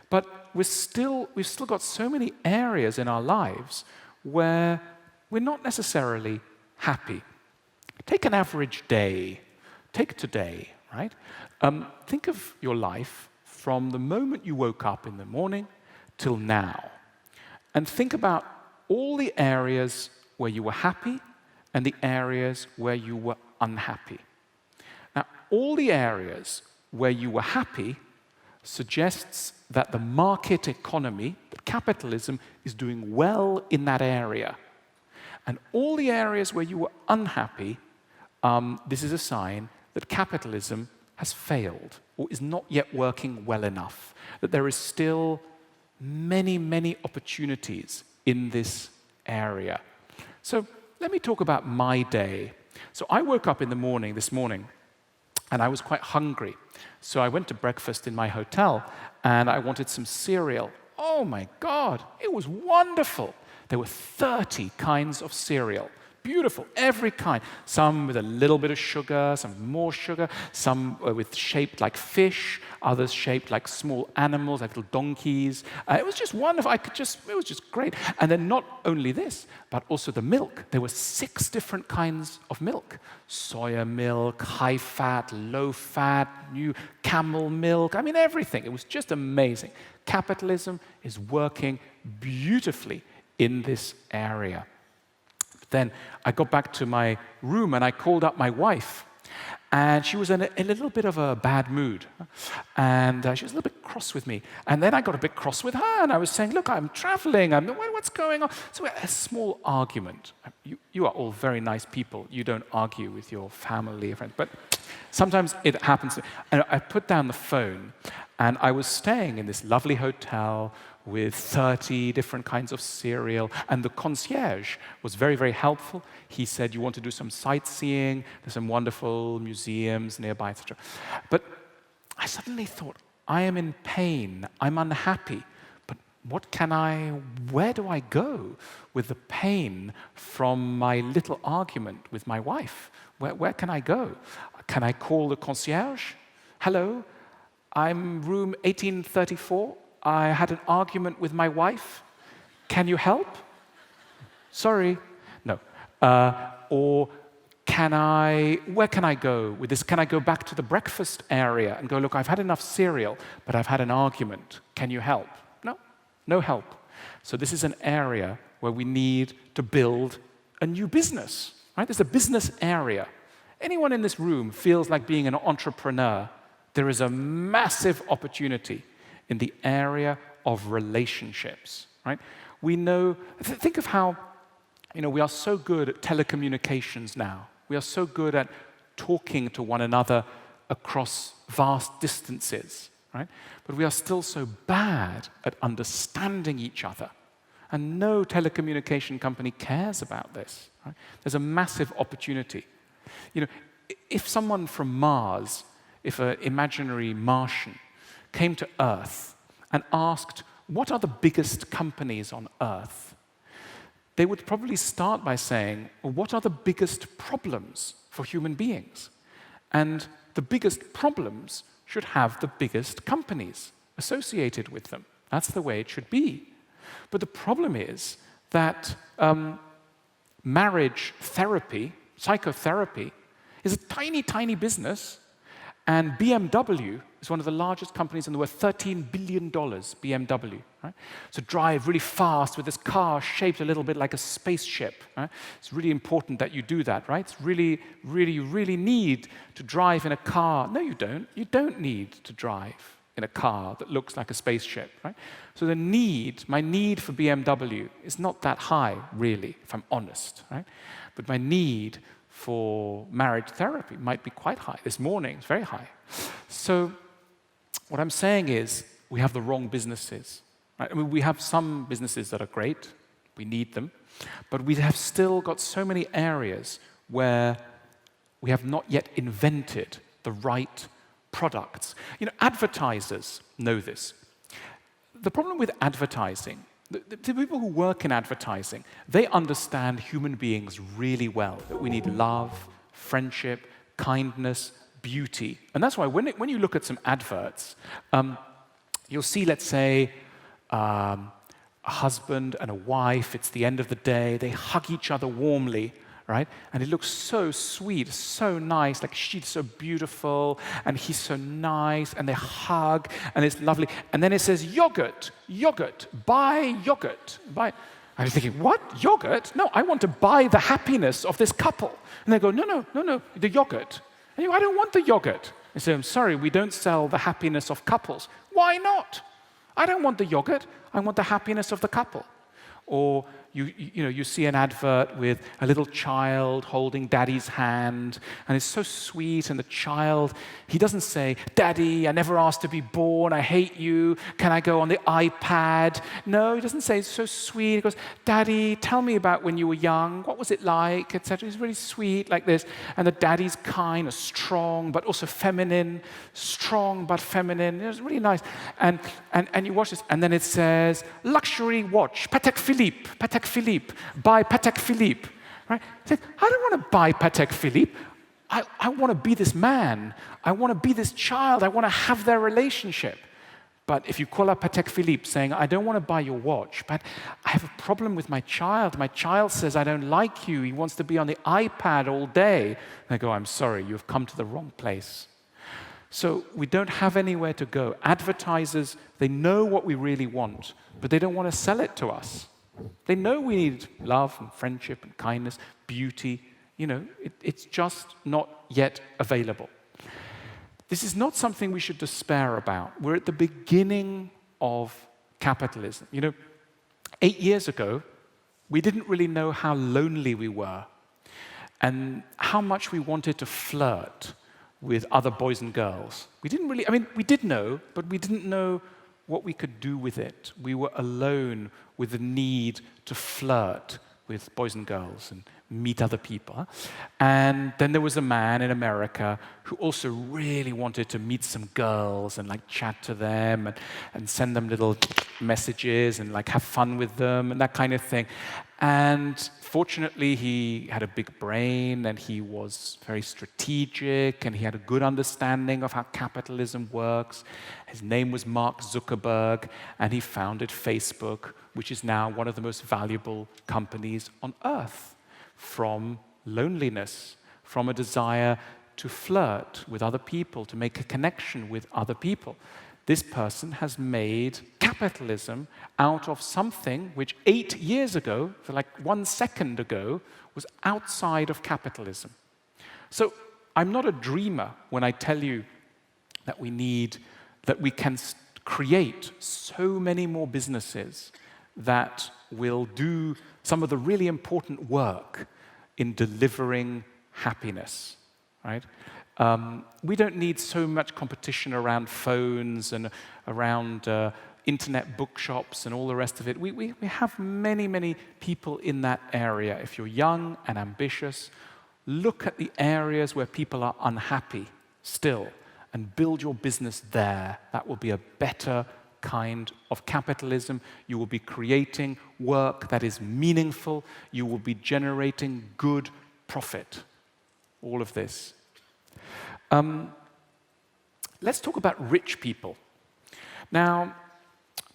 But we've still got so many areas in our lives where we're not necessarily happy. Take an average day. Take today, right? Think of your life from the moment you woke up in the morning till now. And think about all the areas where you were happy and the areas where you were unhappy. Now, all the areas where you were happy suggests that the market economy, that capitalism, is doing well in that area. And all the areas where you were unhappy, this is a sign that capitalism has failed or is not yet working well enough, that there is still many, many opportunities in this area. So let me talk about my day. So I woke up in the morning, this morning, and I was quite hungry. So I went to breakfast in my hotel, and I wanted some cereal. Oh my God, it was wonderful. There were 30 kinds of cereal. beautiful, every kind. Some with a little bit of sugar, some more sugar, some with shaped like fish, others shaped like small animals, like little donkeys. It was just wonderful. It was just great. And then not only this, but also the milk. There were 6 different kinds of milk. Soya milk, high fat, low fat, new camel milk. I mean, everything. It was just amazing. Capitalism is working beautifully in this area. Then I got back to my room and I called up my wife. And she was in a little bit of a bad mood. And she was a little bit cross with me. And then I got a bit cross with her. And I was saying, look, I'm traveling. What's going on? So we had a small argument. You are all very nice people. You don't argue with your family or friends. But sometimes it happens. And I put down the phone. And I was staying in this lovely hotel with 30 different kinds of cereal. And the concierge was very, very helpful. He said, you want to do some sightseeing? There's some wonderful museums nearby, etc. But I suddenly thought, I am in pain. I'm unhappy. But where do I go with the pain from my little argument with my wife? Where can I go? Can I call the concierge? Hello? I'm room 1834. I had an argument with my wife. Can you help? Sorry. No. Or where can I go with this? Can I go back to the breakfast area and go, look, I've had enough cereal, but I've had an argument. Can you help? No, no help. So this is an area where we need to build a new business, right? There's a business area. Anyone in this room feels like being an entrepreneur, there is a massive opportunity in the area of relationships, right? We know, think of how, we are so good at telecommunications now. We are so good at talking to one another across vast distances, right? But we are still so bad at understanding each other. And no telecommunication company cares about this, right? There's a massive opportunity. If someone from Mars, if an imaginary Martian came to Earth and asked, what are the biggest companies on Earth? They would probably start by saying, well, what are the biggest problems for human beings? And the biggest problems should have the biggest companies associated with them. That's the way it should be. But the problem is that marriage therapy, psychotherapy, is a tiny, tiny business. And BMW is one of the largest companies in the world, $13 billion, BMW. Right? So drive really fast with this car shaped a little bit like a spaceship. Right? It's really important that you do that, right? It's really, you really need to drive in a car. No, you don't. You don't need to drive in a car that looks like a spaceship, right? So my need for BMW is not that high, really, if I'm honest, right? But my need for marriage therapy might be quite high. This morning, it's very high. So what I'm saying is we have the wrong businesses. Right? I mean, we have some businesses that are great. We need them. But we have still got so many areas where we have not yet invented the right products. Advertisers know this. The problem with advertising, the people who work in advertising, they understand human beings really well, that we need love, friendship, kindness, beauty. And that's why when you look at some adverts, you'll see, let's say, a husband and a wife, it's the end of the day, they hug each other warmly, right? And it looks so sweet, so nice, like she's so beautiful, and he's so nice, and they hug, and it's lovely. And then it says, yogurt, buy yogurt. I was thinking, what, yogurt? No, I want to buy the happiness of this couple. And they go, no, the yogurt. And you go, I don't want the yogurt. I say, I'm sorry, we don't sell the happiness of couples. Why not? I don't want the yogurt, I want the happiness of the couple. Or you see an advert with a little child holding daddy's hand, and it's so sweet, and the child, he doesn't say, Daddy, I never asked to be born, I hate you, can I go on the iPad? No, he doesn't say, it's so sweet. He goes, Daddy, tell me about when you were young, what was it like, etc. He's really sweet like this. And the daddy's kind, strong, but also feminine, strong but feminine. It was really nice. And you watch this, and then it says, luxury watch, Patek Philippe, buy Patek Philippe. right? He said, I don't want to buy Patek Philippe. I want to be this man. I want to be this child. I want to have their relationship. But if you call up Patek Philippe saying, I don't want to buy your watch, but I have a problem with my child. My child says, I don't like you. He wants to be on the iPad all day. And I go, I'm sorry, you've come to the wrong place. So we don't have anywhere to go. Advertisers, they know what we really want, but they don't want to sell it to us. They know we need love and friendship and kindness, beauty. You know, it's just not yet available. This is not something we should despair about. We're at the beginning of capitalism. You know, 8 years ago, we didn't really know how lonely we were and how much we wanted to flirt with other boys and girls. We didn't really, I mean, we did know, but we didn't know what we could do with it. We were alone with the need to flirt with boys and girls and meet other people. And then there was a man in America who also really wanted to meet some girls and like chat to them and send them little messages and like have fun with them and that kind of thing. And fortunately, he had a big brain and he was very strategic and he had a good understanding of how capitalism works. His name was Mark Zuckerberg and he founded Facebook, which is now one of the most valuable companies on earth, from loneliness, from a desire to flirt with other people, to make a connection with other people. This person has made capitalism out of something which 8 years ago, for like 1 second ago, was outside of capitalism. So I'm not a dreamer when I tell you that we can create so many more businesses that will do some of the really important work in delivering happiness, right? We don't need so much competition around phones and around internet bookshops and all the rest of it. We have many, many people in that area. If you're young and ambitious, look at the areas where people are unhappy still and build your business there. That will be a better kind of capitalism. You will be creating work that is meaningful. You will be generating good profit. All of this. Let's talk about rich people. Now,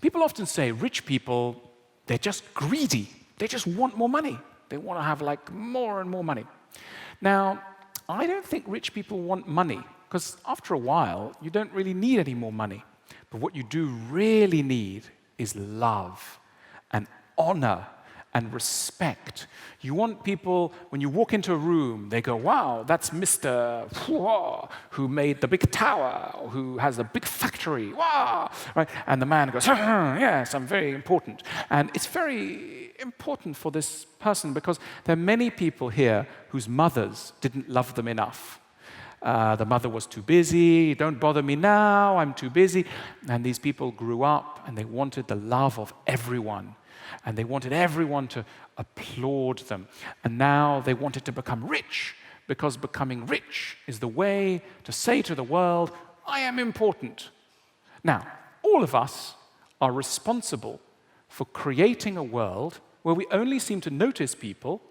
people often say rich people, they're just greedy. They just want more money. They want to have like more and more money. Now, I don't think rich people want money, because after a while, you don't really need any more money. But what you do really need is love and honor and respect. You want people, when you walk into a room, they go, wow, that's Mr. who made the big tower, who has a big factory, wow, right? And the man goes, yes, I'm very important. And it's very important for this person because there are many people here whose mothers didn't love them enough. The mother was too busy, don't bother me now, I'm too busy. And these people grew up and they wanted the love of everyone. And they wanted everyone to applaud them. And now they wanted to become rich, because becoming rich is the way to say to the world, I am important. Now, all of us are responsible for creating a world where we only seem to notice people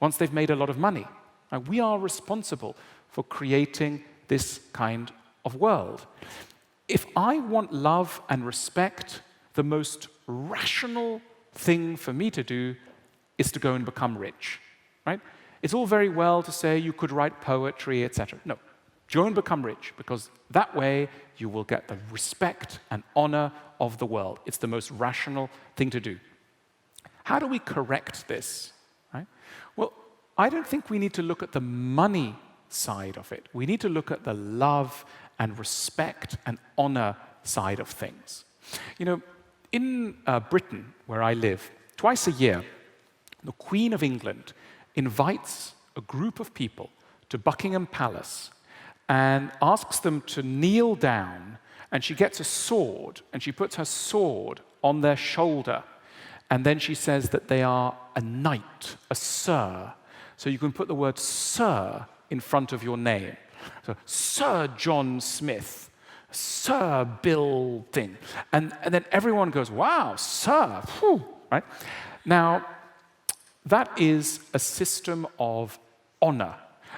once they've made a lot of money. Now, we are responsible for creating this kind of world. If I want love and respect, the most rational thing for me to do is to go and become rich, right? It's all very well to say you could write poetry, etc. No, go and become rich, because that way you will get the respect and honor of the world. It's the most rational thing to do. How do we correct this, right? Well, I don't think we need to look at the money side of it. We need to look at the love and respect and honor side of things. You know, in Britain, where I live, twice a year, the Queen of England invites a group of people to Buckingham Palace and asks them to kneel down, and she gets a sword, and she puts her sword on their shoulder, and then she says that they are a knight, a sir. So you can put the word sir in front of your name. So, Sir John Smith, Sir Bill Thing. And then everyone goes, wow, sir, whew, right? Now, That is a system of honor.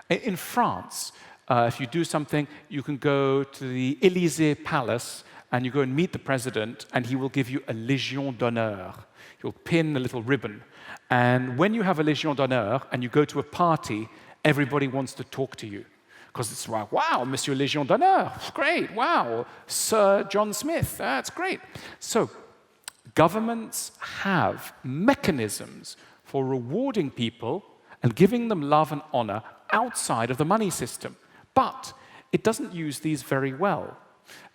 In France, if you do something, you can go to the Élysée Palace and you go and meet the president, and he will give you a Légion d'honneur. He'll pin a little ribbon. And when you have a Légion d'honneur and you go to a party, everybody wants to talk to you. Because it's like, wow, Monsieur Légion d'honneur, great, wow, Sir John Smith, that's great. So governments have mechanisms for rewarding people and giving them love and honor outside of the money system. But it doesn't use these very well.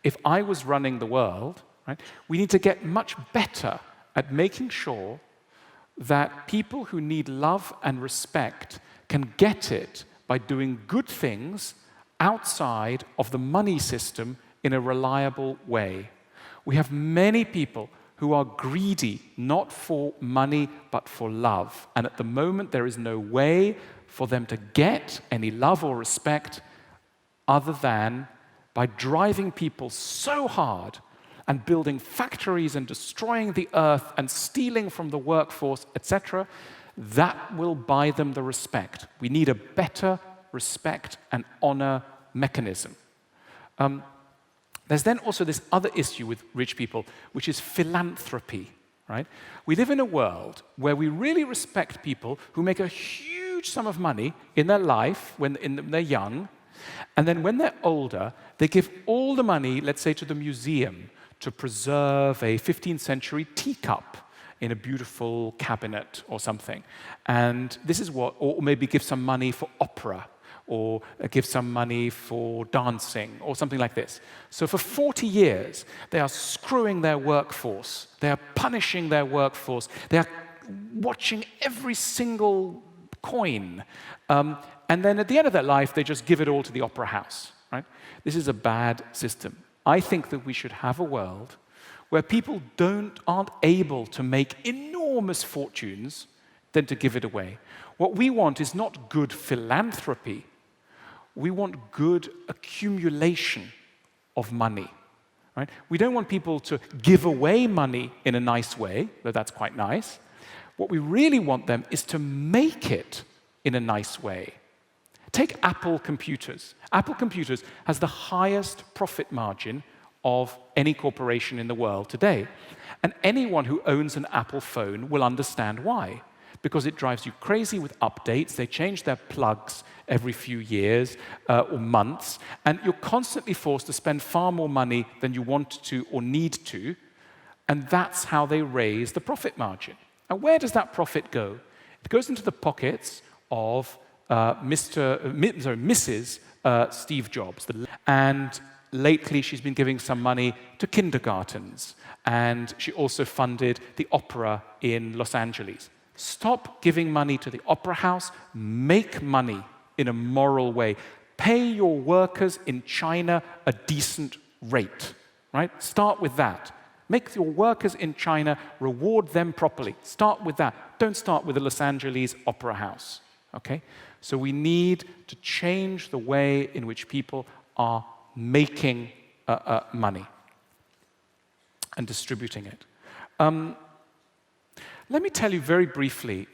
If I was running the world, right, we need to get much better at making sure that people who need love and respect can get it by doing good things outside of the money system in a reliable way. We have many people who are greedy, not for money, but for love. And at the moment, there is no way for them to get any love or respect other than by driving people so hard and building factories and destroying the earth and stealing from the workforce, etc., that will buy them the respect. We need a better respect and honor mechanism. There's then also this other issue with rich people, which is philanthropy, right? We live in a world where we really respect people who make a huge sum of money in their life when they're young, and then when they're older, they give all the money, let's say, to the museum to preserve a 15th century teacup in a beautiful cabinet or something. And this is what, or maybe give some money for opera, or give some money for dancing, or something like this. So for 40 years, they are screwing their workforce. They are punishing their workforce. They are watching every single coin. And then at the end of their life, they just give it all to the opera house, right? This is a bad system. I think that we should have a world where people aren't able to make enormous fortunes than to give it away. What we want is not good philanthropy. We want good accumulation of money, right? We don't want people to give away money in a nice way, though that's quite nice. What we really want them is to make it in a nice way. Take Apple Computers. Apple Computers has the highest profit margin of any corporation in the world today. And anyone who owns an Apple phone will understand why. Because it drives you crazy with updates. They change their plugs every few years or months. And you're constantly forced to spend far more money than you want to or need to. And that's how they raise the profit margin. And where does that profit go? It goes into the pockets of Mrs. Steve Jobs. And lately, she's been giving some money to kindergartens. And she also funded the opera in Los Angeles. Stop giving money to the opera house. Make money in a moral way. Pay your workers in China a decent rate, right? Start with that. Make your workers in China, reward them properly. Start with that. Don't start with the Los Angeles Opera House, okay? So we need to change the way in which people are making money and distributing it. Let me tell you very briefly,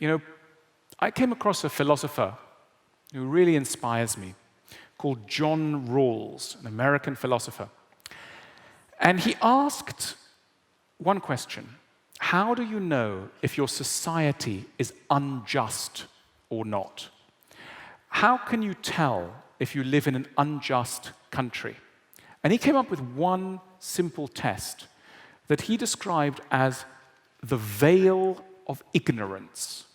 I came across a philosopher who really inspires me called John Rawls, an American philosopher. And he asked one question: how do you know if your society is unjust or not? How can you tell if you live in an unjust country? And he came up with one simple test that he described as the veil of ignorance.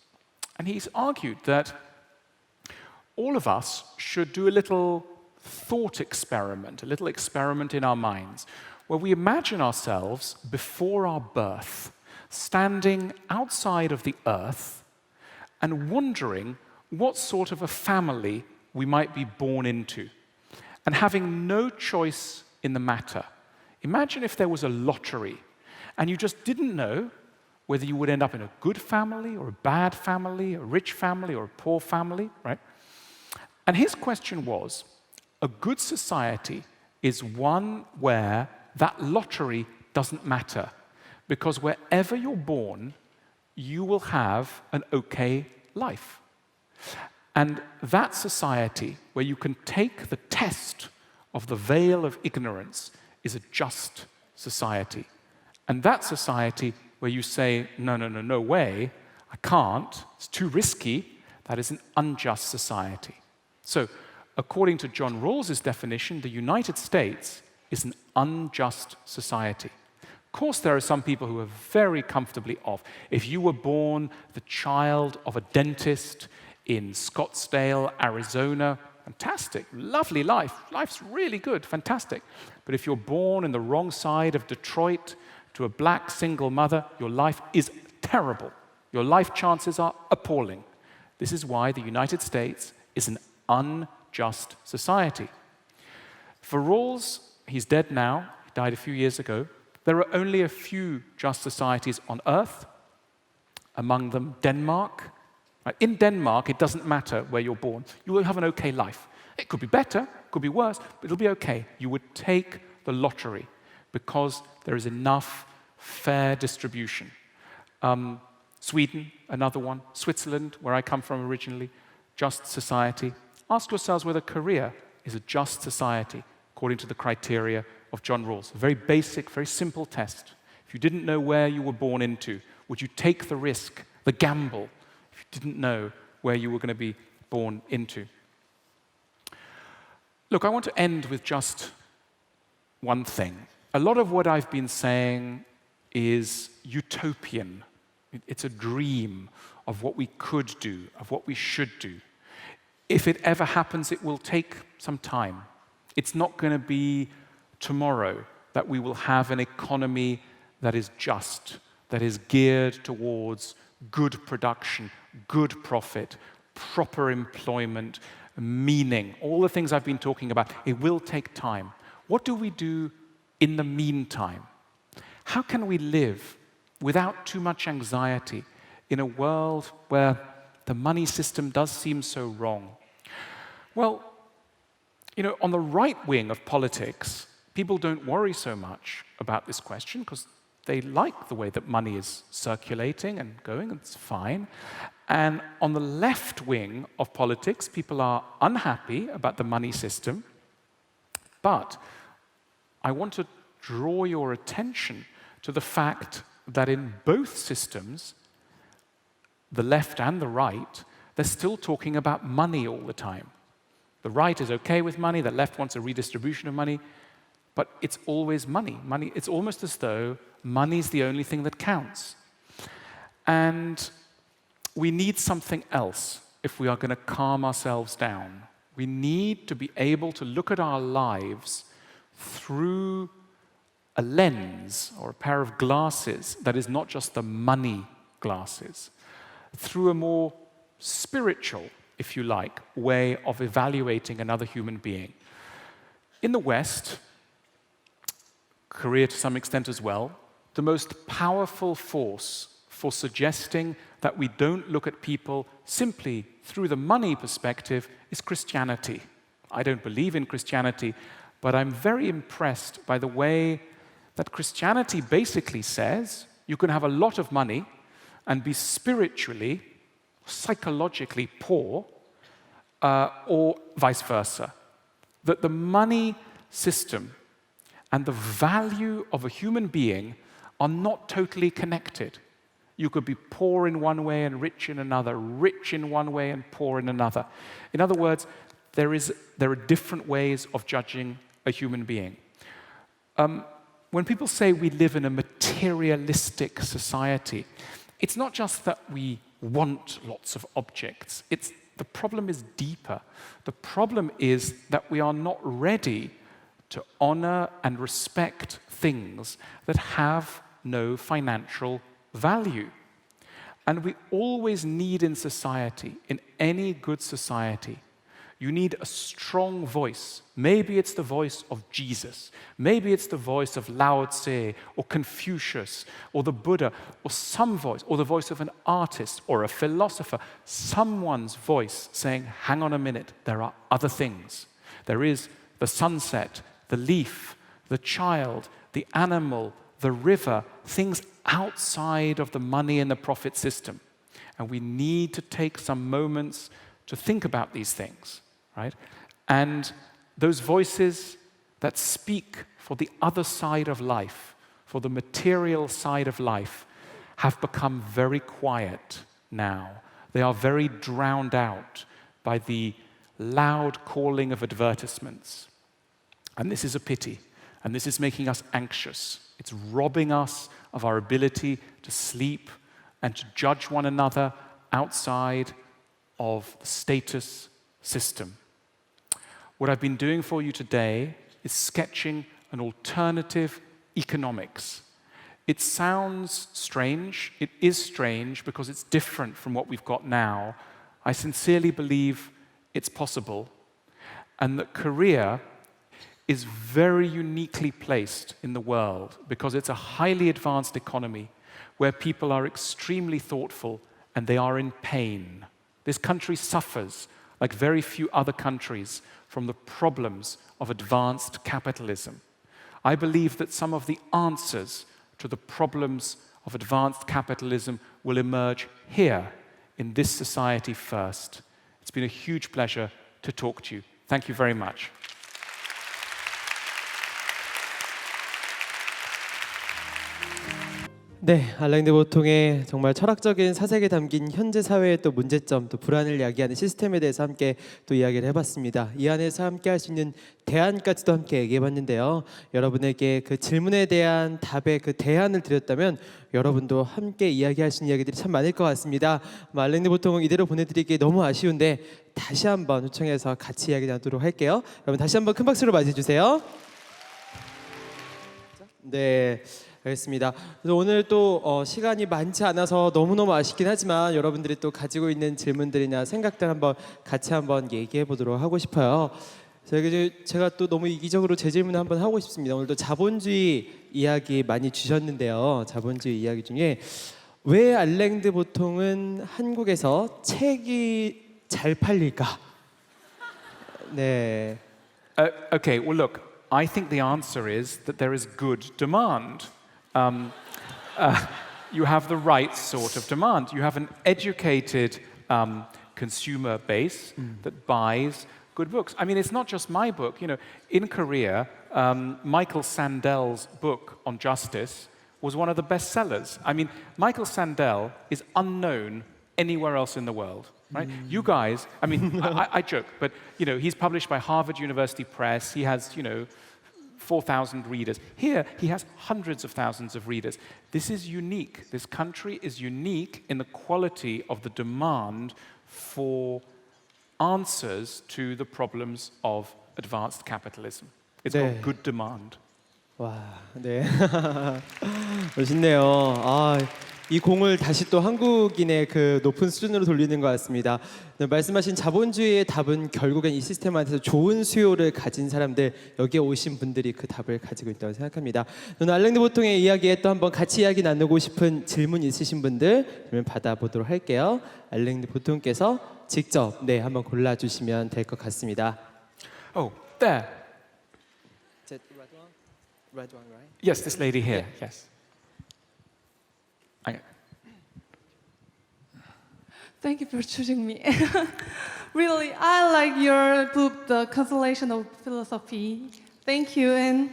And he's argued that all of us should do a little thought experiment, a little experiment in our minds, where we imagine ourselves before our birth, standing outside of the earth and wondering what sort of a family we might be born into, and having no choice in the matter. Imagine if there was a lottery, and you just didn't know whether you would end up in a good family or a bad family, a rich family or a poor family, right? And his question was, a good society is one where that lottery doesn't matter, because wherever you're born, you will have an okay life. And that society, where you can take the test of the veil of ignorance, is a just society. And that society where you say, no way, I can't, it's too risky, that is an unjust society. So, according to John Rawls's definition, the United States is an unjust society. Of course, there are some people who are very comfortably off. If you were born the child of a dentist in Scottsdale, Arizona, fantastic, lovely life. Life's really good, fantastic. But if you're born in the wrong side of Detroit to a black single mother, your life is terrible. Your life chances are appalling. This is why the United States is an unjust society. For Rawls, he's dead now, he died a few years ago, there are only a few just societies on Earth, among them Denmark. In Denmark, it doesn't matter where you're born. You will have an okay life. It could be better, it could be worse, but it'll be okay. You would take the lottery because there is enough fair distribution. Sweden, another one. Switzerland, where I come from originally, just society. Ask yourselves whether Korea is a just society according to the criteria of John Rawls. A very basic, very simple test. If you didn't know where you were born into, would you take the risk, the gamble, if you didn't know where you were going to be born into? Look, I want to end with just one thing. A lot of what I've been saying is utopian. It's a dream of what we could do, of what we should do. If it ever happens, it will take some time. It's not going to be tomorrow that we will have an economy that is just, that is geared towards good production, good profit, proper employment, meaning, all the things I've been talking about. It will take time. What do we do in the meantime? How can we live without too much anxiety in a world where the money system does seem so wrong? Well, on the right wing of politics, people don't worry so much about this question because they like the way that money is circulating and going, and it's fine. And on the left wing of politics, people are unhappy about the money system. But I want to draw your attention to the fact that in both systems, the left and the right, they're still talking about money all the time. The right is okay with money, the left wants a redistribution of money, but it's always money. Money, it's almost as though money's the only thing that counts. And we need something else if we are going to calm ourselves down. We need to be able to look at our lives through a lens or a pair of glasses that is not just the money glasses, through a more spiritual, if you like, way of evaluating another human being. In the West, Korea to some extent as well, the most powerful force for suggesting that we don't look at people simply through the money perspective is Christianity. I don't believe in Christianity, but I'm very impressed by the way that Christianity basically says you can have a lot of money and be spiritually, psychologically poor, or vice versa. That the money system and the value of a human being are not totally connected. You could be poor in one way and rich in another, rich in one way and poor in another. In other words, there are different ways of judging a human being. When people say we live in a materialistic society, it's not just that we want lots of objects. The problem is deeper. The problem is that we are not ready to honor and respect things that have no financial value. And we always need in society, in any good society, you need a strong voice. Maybe it's the voice of Jesus. Maybe it's the voice of Lao Tse or Confucius or the Buddha or some voice, or the voice of an artist or a philosopher. Someone's voice saying, hang on a minute, there are other things. There is the sunset, the leaf, the child, the animal, the river, things outside of the money and the profit system. And we need to take some moments to think about these things, right? And those voices that speak for the other side of life, for the material side of life, have become very quiet now. They are very drowned out by the loud calling of advertisements. And this is a pity. And this is making us anxious. It's robbing us of our ability to sleep and to judge one another outside of the status system. What I've been doing for you today is sketching an alternative economics. It sounds strange. It is strange because it's different from what we've got now. I sincerely believe it's possible, and that Korea is very uniquely placed in the world because it's a highly advanced economy where people are extremely thoughtful and they are in pain. This country suffers, like very few other countries, from the problems of advanced capitalism. I believe that some of the answers to the problems of advanced capitalism will emerge here in this society first. It's been a huge pleasure to talk to you. Thank you very much. 네, 알랭드보통의 정말 철학적인 사색에 담긴 현재 사회의 또 문제점, 또 불안을 야기하는 시스템에 대해서 함께 또 이야기를 해봤습니다. 이 안에서 함께 할 수 있는 대안까지도 함께 얘기해봤는데요. 여러분에게 그 질문에 대한 답의 그 대안을 드렸다면 여러분도 함께 이야기할 수 있는 이야기들이 참 많을 것 같습니다. 알랭드보통은 이대로 보내드리기 너무 아쉬운데 다시 한번 요청해서 같이 이야기 나누도록 할게요. 여러분 다시 한번 큰 박수로 맞이해주세요. 네. 알겠습니다. 그래서 오늘 또 시간이 많지 않아서 너무너무 아쉽긴 하지만 여러분들이 또 가지고 있는 질문들이나 생각들 한번 같이 한번 얘기해 보도록 하고 싶어요. 제가 또 너무 이기적으로 제 질문을 한번 하고 싶습니다. 오늘도 자본주의 이야기 많이 주셨는데요. 자본주의 이야기 중에 왜 알랭드보통은 한국에서 책이 잘 팔릴까? 네. Okay, well look, I think the answer is that there is good demand. You have the right sort of demand. You have an educated consumer base that buys good books. I mean, it's not just my book. You know, in Korea, Michael Sandel's book on justice was one of the best sellers. I mean, Michael Sandel is unknown anywhere else in the world. Right? You guys, I mean, I joke, but you know, he's published by Harvard University Press. He has, 4,000 readers. Here, he has hundreds of thousands of readers. This is unique. This country is unique in the quality of the demand for answers to the problems of advanced capitalism. It's got good demand. 와, 네. 멋있네요. 이 공을 다시 또 한국인의 그 높은 수준으로 돌리는 것 같습니다. 네, 말씀하신 자본주의의 답은 결국엔 이 시스템 안에서 좋은 수요를 가진 사람들, 여기에 오신 분들이 그 답을 가지고 있다고 생각합니다. 오늘 알랭드보통의 이야기에 또 한번 같이 이야기 나누고 싶은 질문 있으신 분들 그러면 받아보도록 할게요. 알랭드보통께서 직접 한번 골라주시면 될 것 같습니다. Oh, there. Red one, right? Yes, this lady here. Yes. Thank you for choosing me. Really, I like your book, The Consolation of Philosophy. Thank you, and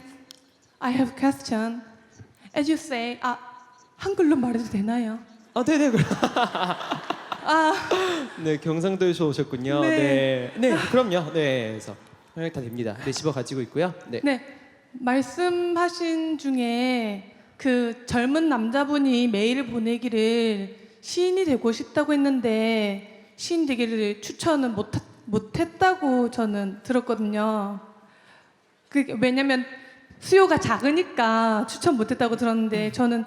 I have a question. As you say, 한글로 말해도 되나요? 네네. 네, 경상도에서 오셨군요. 네, 그럼요. 네, 그래서 통역 다 됩니다. 네, 집어 가지고 있고요. 네. 말씀하신 중에 그 젊은 남자분이 메일을 보내기를 시인이 되고 싶다고 했는데 시인 되기를 추천은 못했다고 저는 들었거든요. 왜냐면 수요가 작으니까 추천 못했다고 들었는데 저는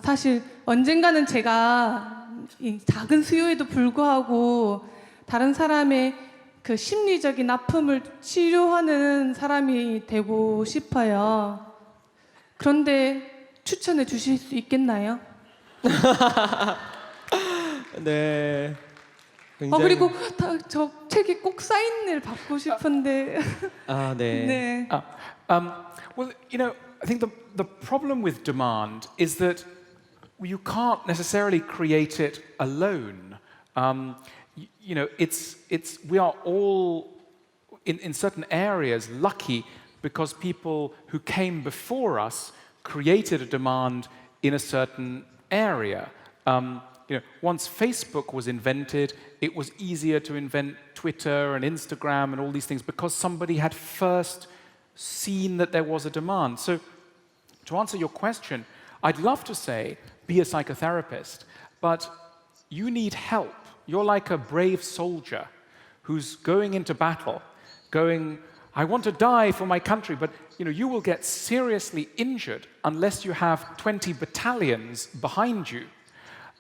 사실 언젠가는 제가 이 작은 수요에도 불구하고 다른 사람의 그 심리적인 아픔을 치료하는 사람이 되고 싶어요. 그런데 추천해 주실 수 있겠나요? 네. 그리고 저 책에 꼭 사인을 받고 싶은데. 네. 네. Well, I think the problem with demand is that you can't necessarily create it alone. We are all, in certain areas, lucky because people who came before us created a demand in a certain area. Once Facebook was invented, it was easier to invent Twitter and Instagram and all these things because somebody had first seen that there was a demand. So, to answer your question, I'd love to say, be a psychotherapist, but you need help. You're like a brave soldier who's going into battle, going, I want to die for my country, but you will get seriously injured unless you have 20 battalions behind you.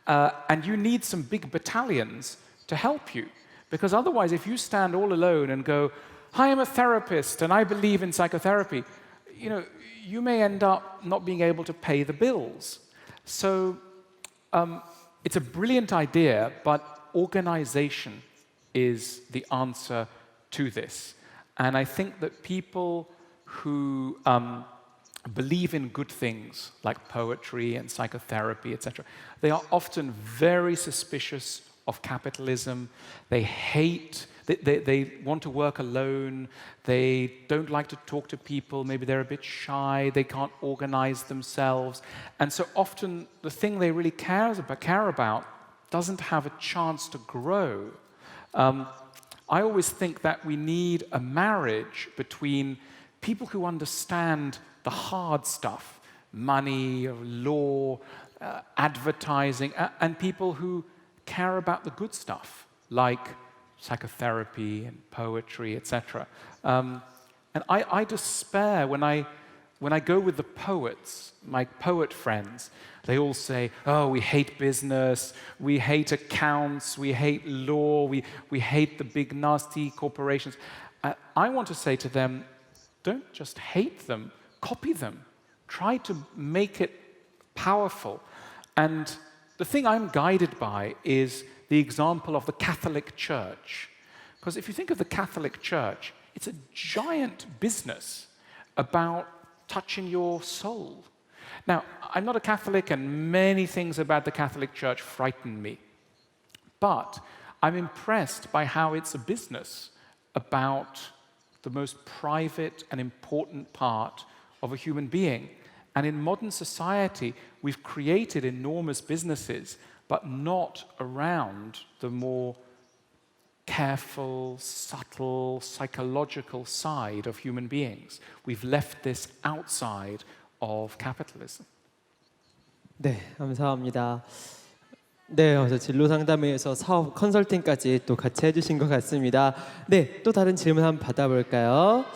And you need some big battalions to help you. Because otherwise, if you stand all alone and go, I am a therapist and I believe in psychotherapy, you may end up not being able to pay the bills. So it's a brilliant idea, but organization is the answer to this. And I think that people who believe in good things like poetry and psychotherapy, etc., they are often very suspicious of capitalism. They hate, they want to work alone. They don't like to talk to people. Maybe they're a bit shy. They can't organize themselves. And so often the thing they really care about doesn't have a chance to grow. I always think that we need a marriage between people who understand the hard stuff, money, law, advertising, and people who care about the good stuff, like psychotherapy and poetry, etc. And I despair when I go with the poets, my poet friends. They all say, oh, we hate business, we hate accounts, we hate law, we hate the big nasty corporations. I want to say to them, don't just hate them, copy them. Try to make it powerful. And the thing I'm guided by is the example of the Catholic Church. Because if you think of the Catholic Church, it's a giant business about touching your soul. Now, I'm not a Catholic, and many things about the Catholic Church frighten me. But I'm impressed by how it's a business about the most private and important part of a human being. And in modern society, we've created enormous businesses, but not around the more careful, subtle, psychological side of human beings. We've left this outside of capitalism. 네, 감사합니다. 네, 그래서 진로 상담회에서 사업 컨설팅까지 또 같이 해주신 것 같습니다. 네, 또 다른 질문 한번 받아볼까요?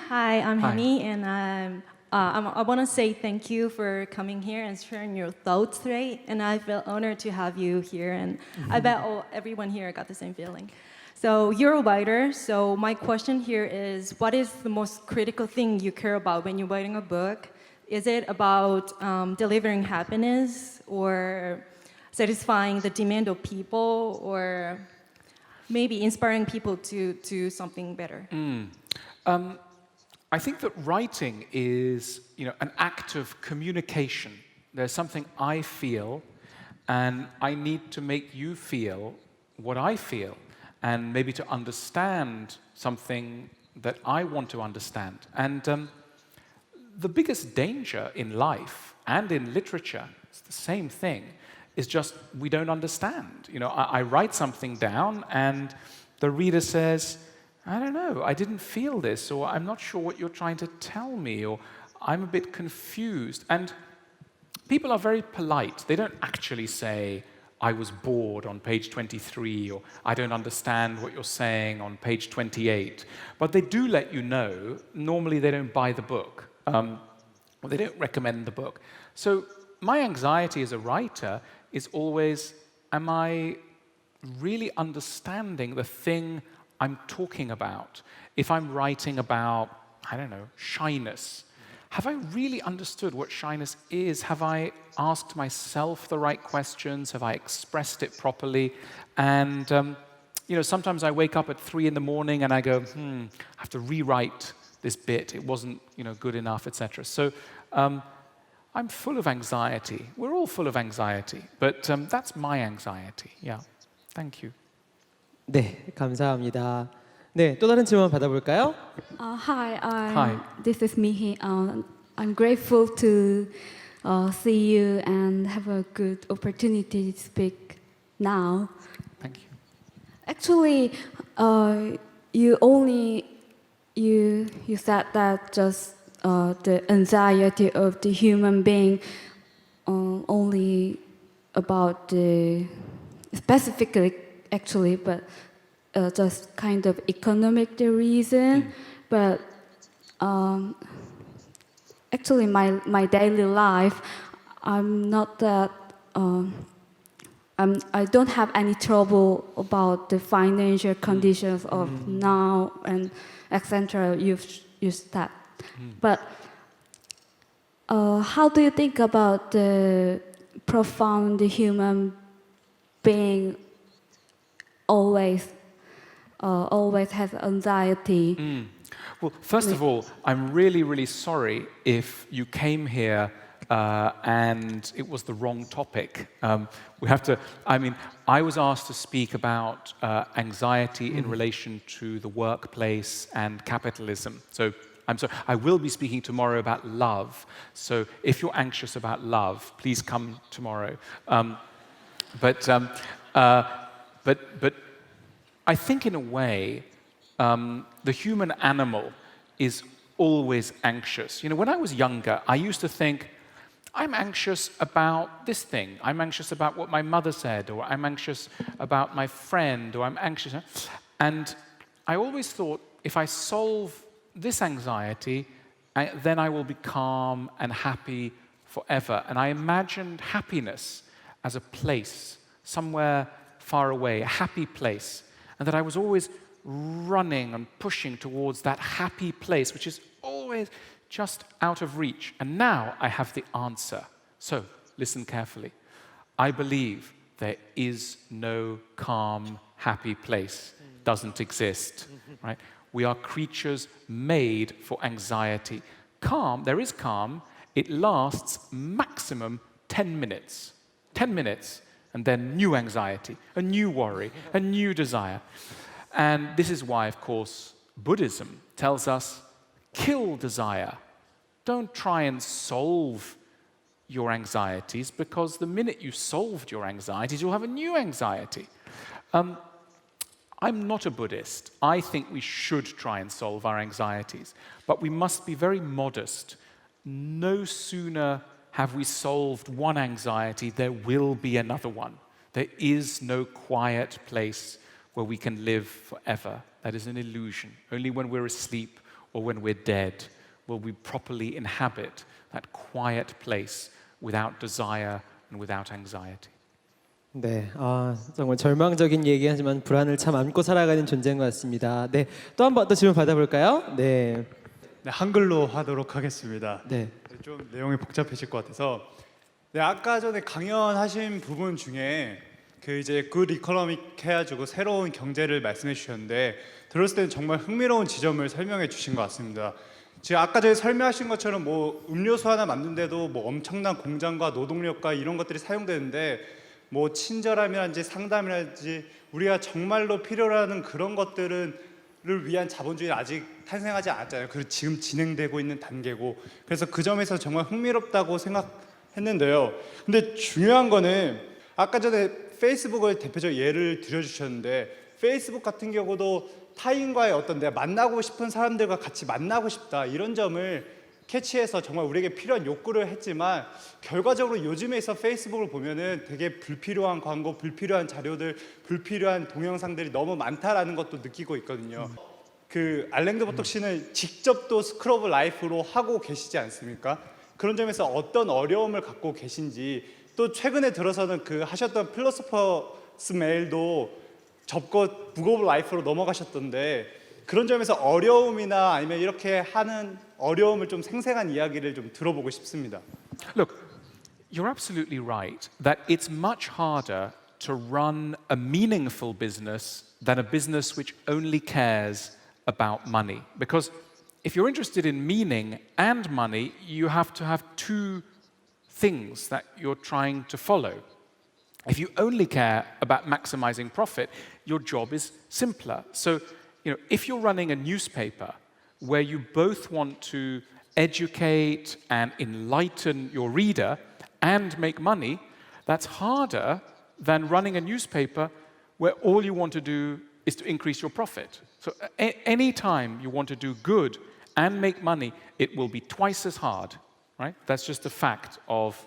Hi, I'm Hi. Henny, and I want to say thank you for coming here and sharing your thoughts today. And I feel honored to have you here, and I bet everyone here got the same feeling. So you're a writer, so my question here is, what is the most critical thing you care about when you're writing a book? Is it about delivering happiness or satisfying the demand of people, or maybe inspiring people to do something better? I think that writing is, an act of communication. There's something I feel, and I need to make you feel what I feel, and maybe to understand something that I want to understand. And the biggest danger in life and in literature, it's the same thing, is just we don't understand. I write something down, and the reader says, I don't know, I didn't feel this, or I'm not sure what you're trying to tell me, or I'm a bit confused. And people are very polite. They don't actually say, I was bored on page 23, or I don't understand what you're saying on page 28. But they do let you know. Normally they don't buy the book, or they don't recommend the book. So my anxiety as a writer is always, am I really understanding the thing I'm talking about? If I'm writing about, shyness, have I really understood what shyness is? Have I asked myself the right questions? Have I expressed it properly? And, sometimes I wake up at 3 in the morning and I go, I have to rewrite this bit, it wasn't good enough, etc. So I'm full of anxiety. We're all full of anxiety, but that's my anxiety. Yeah, thank you. 네, 감사합니다. 네, 또 다른 질문 받아볼까요? Hi, Hi. this is Mihi. I'm grateful to see you and have a good opportunity to speak now. Thank you. Actually, you said that just the anxiety of the human being only about the specifically actually, but just kind of economic the reason. But actually, my daily life, I'm not that. I don't have any trouble about the financial conditions of now and etc. You said, but how do you think about the profound human being always has anxiety? Well, first of all, I'm really, really sorry if you came here and it was the wrong topic. We have to. I mean, I was asked to speak about anxiety in relation to the workplace and capitalism. So I'm sorry. I will be speaking tomorrow about love. So if you're anxious about love, please come tomorrow. But I think in a way, the human animal is always anxious. When I was younger, I used to think, I'm anxious about this thing. I'm anxious about what my mother said, or I'm anxious about my friend, or I'm anxious. And I always thought, if I solve this anxiety, then I will be calm and happy forever. And I imagined happiness as a place, somewhere far away, a happy place. And that I was always running and pushing towards that happy place, which is always just out of reach. And now I have the answer. So, listen carefully. I believe there is no calm, happy place. Doesn't exist, right? We are creatures made for anxiety. Calm, there is calm. It lasts maximum 10 minutes. 10 minutes, and then new anxiety, a new worry, a new desire. And this is why, of course, Buddhism tells us, kill desire. Don't try and solve your anxieties, because the minute you solved your anxieties, you'll have a new anxiety. I'm not a Buddhist. I think we should try and solve our anxieties, but we must be very modest. No sooner have we solved one anxiety, there will be another one. There is no quiet place where we can live forever. That is an illusion. Only when we're asleep or when we're dead will we properly inhabit that quiet place without desire and without anxiety. 네, 정말 절망적인 얘기하지만 불안을 참 안고 살아가는 존재인 것 같습니다. 네, 또 한 번 더 질문 받아볼까요? 네, 네, 한글로 하도록 하겠습니다. 네. 좀 내용이 복잡해질 것 같아서. 네, 아까 전에 강연하신 부분 중에 그 이제 굿 이코노믹 해가지고 새로운 경제를 말씀해 주셨는데 들었을 때는 정말 흥미로운 지점을 설명해 주신 것 같습니다. 지금 아까 전에 설명하신 것처럼 뭐 음료수 하나 만드는데도 뭐 엄청난 공장과 노동력과 이런 것들이 사용되는데 뭐 친절함이라든지 상담이라든지 우리가 정말로 필요로 하는 그런 것들을 위한 자본주의는 아직 탄생하지 않았잖아요. 그리고 지금 진행되고 있는 단계고, 그래서 그 점에서 정말 흥미롭다고 생각했는데요. 근데 중요한 거는 아까 전에 페이스북을 대표적 예를 들어주셨는데, 페이스북 같은 경우도 타인과의 어떤 내가 만나고 싶은 사람들과 같이 만나고 싶다 이런 점을 캐치해서 정말 우리에게 필요한 욕구를 했지만, 결과적으로 요즘에 있어 페이스북을 보면은 되게 불필요한 광고, 불필요한 자료들, 불필요한 동영상들이 너무 많다라는 것도 느끼고 있거든요. 그 알랭드보통 씨는 직접 또 스크럽 라이프로 하고 계시지 않습니까? 그런 점에서 어떤 어려움을 갖고 계신지, 또 최근에 들어서는 그 하셨던 필로소퍼스 메일도 접고 북 오브 라이프로 넘어가셨던데, 그런 점에서 어려움이나 아니면 이렇게 하는 어려움을 좀 생생한 이야기를 좀 들어보고 싶습니다. Look, you're absolutely right that it's much harder to run a meaningful business than a business which only cares about money. Because if you're interested in meaning and money, you have to have two things that you're trying to follow. If you only care about maximizing profit, your job is simpler. So, if you're running a newspaper where you both want to educate and enlighten your reader and make money, that's harder than running a newspaper where all you want to do is to increase your profit. So any time you want to do good and make money, it will be twice as hard, right? That's just a fact of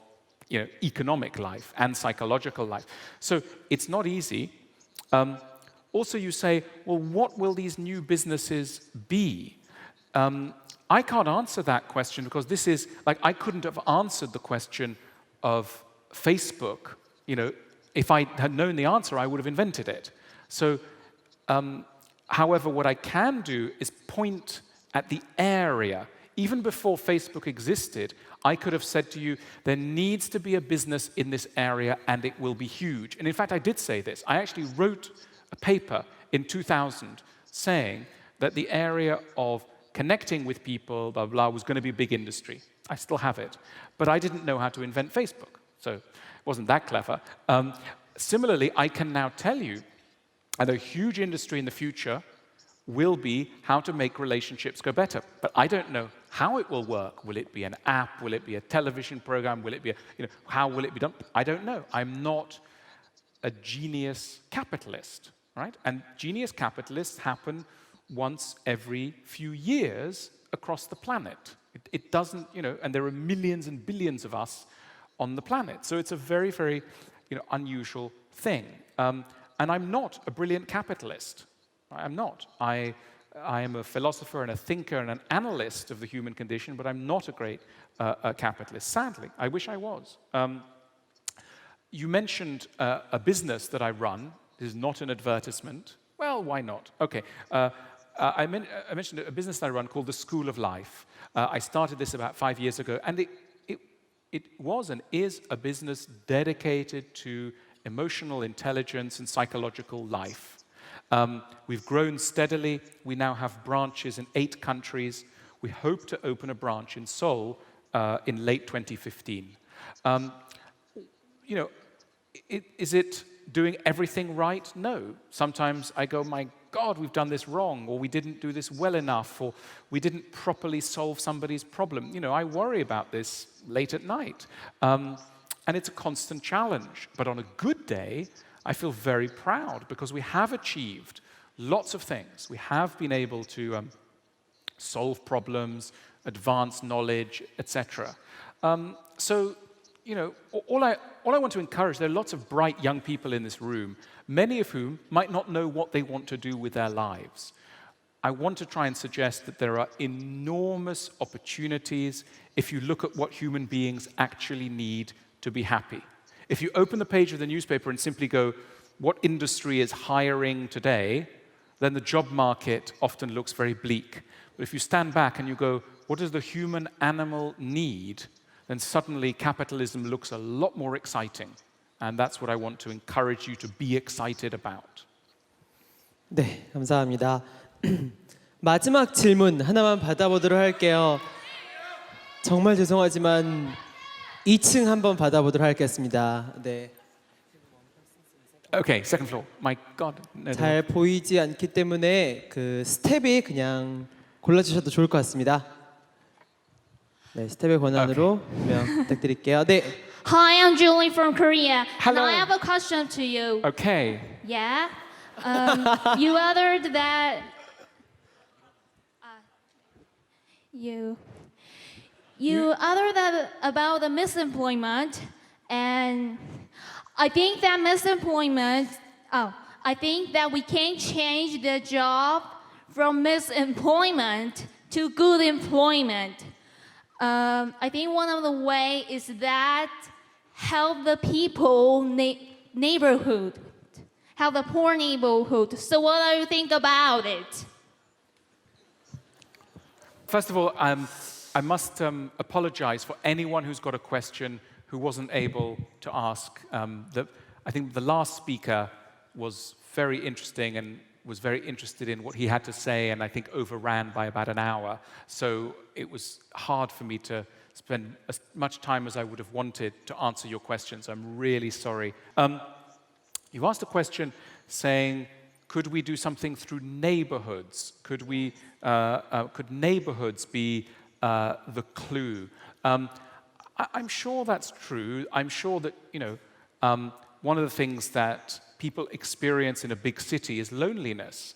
economic life and psychological life. So it's not easy. Also, you say, well, what will these new businesses be? I can't answer that question because this is, I couldn't have answered the question of Facebook. If I had known the answer, I would have invented it. So, however, what I can do is point at the area. Even before Facebook existed, I could have said to you, there needs to be a business in this area and it will be huge. And in fact, I did say this. I actually wrote a paper in 2000 saying that the area of connecting with people, blah, blah, was going to be a big industry. I still have it. But I didn't know how to invent Facebook. So it wasn't that clever. Similarly, I can now tell you that a huge industry in the future will be how to make relationships go better. But I don't know how it will work. Will it be an app? Will it be a television program? Will it be how will it be done? I don't know. I'm not a genius capitalist, right? And genius capitalists happen once every few years across the planet. It doesn't, and there are millions and billions of us on the planet. So it's a very, very, unusual thing. And I'm not a brilliant capitalist. I'm not. I am a philosopher and a thinker and an analyst of the human condition, but I'm not a great capitalist. Sadly, I wish I was. You mentioned a business that I run. This is not an advertisement. Well, why not? Okay. I mentioned a business that I run called the School of Life. I started this about 5 years ago, and it was and is a business dedicated to emotional intelligence and psychological life. We've grown steadily. We now have branches in 8 countries. We hope to open a branch in Seoul in late 2015. Is it doing everything right? No. Sometimes I go, my God, we've done this wrong, or we didn't do this well enough, or we didn't properly solve somebody's problem. I worry about this late at night. And it's a constant challenge. But on a good day, I feel very proud because we have achieved lots of things. We have been able to solve problems, advance knowledge, etc. So, all I want to encourage, there are lots of bright young people in this room, many of whom might not know what they want to do with their lives. I want to try and suggest that there are enormous opportunities if you look at what human beings actually need to be happy. If you open the page of the newspaper and simply go, what industry is hiring today, then the job market often looks very bleak. But if you stand back and you go, what does the human animal need, then suddenly capitalism looks a lot more exciting. And that's what I want to encourage you to be excited about. 네, 감사합니다. 마지막 질문 하나만 받아보도록 할게요. 정말 죄송하지만 2층 한번 받아보도록 하겠습니다. 네. Okay, second floor. My God. No, 잘 보이지 않기 때문에 그 스텝이 그냥 골라주셔도 좋을 것 같습니다. 네, 스텝의 권한으로 분명 부탁드릴게요. 네. Hi, I'm Julie from Korea. Hello. And I have a question to you. Okay. Yeah? You uttered that... You uttered that about the misemployment, and I think that I think that we can change the job from misemployment to good employment. I think one of the ways is that help the people neighborhood, help the poor neighborhood. So what do you think about it? First of all, I must apologize for anyone who's got a question who wasn't able to ask. I think the last speaker was very interesting and was very interested in what he had to say, and I think overran by about an hour. So it was hard for me to spend as much time as I would have wanted to answer your questions. I'm really sorry. You asked a question saying, could we do something through neighborhoods? Could neighborhoods be the clue? I'm sure that's true. I'm sure that, one of the things that people experience in a big city is loneliness.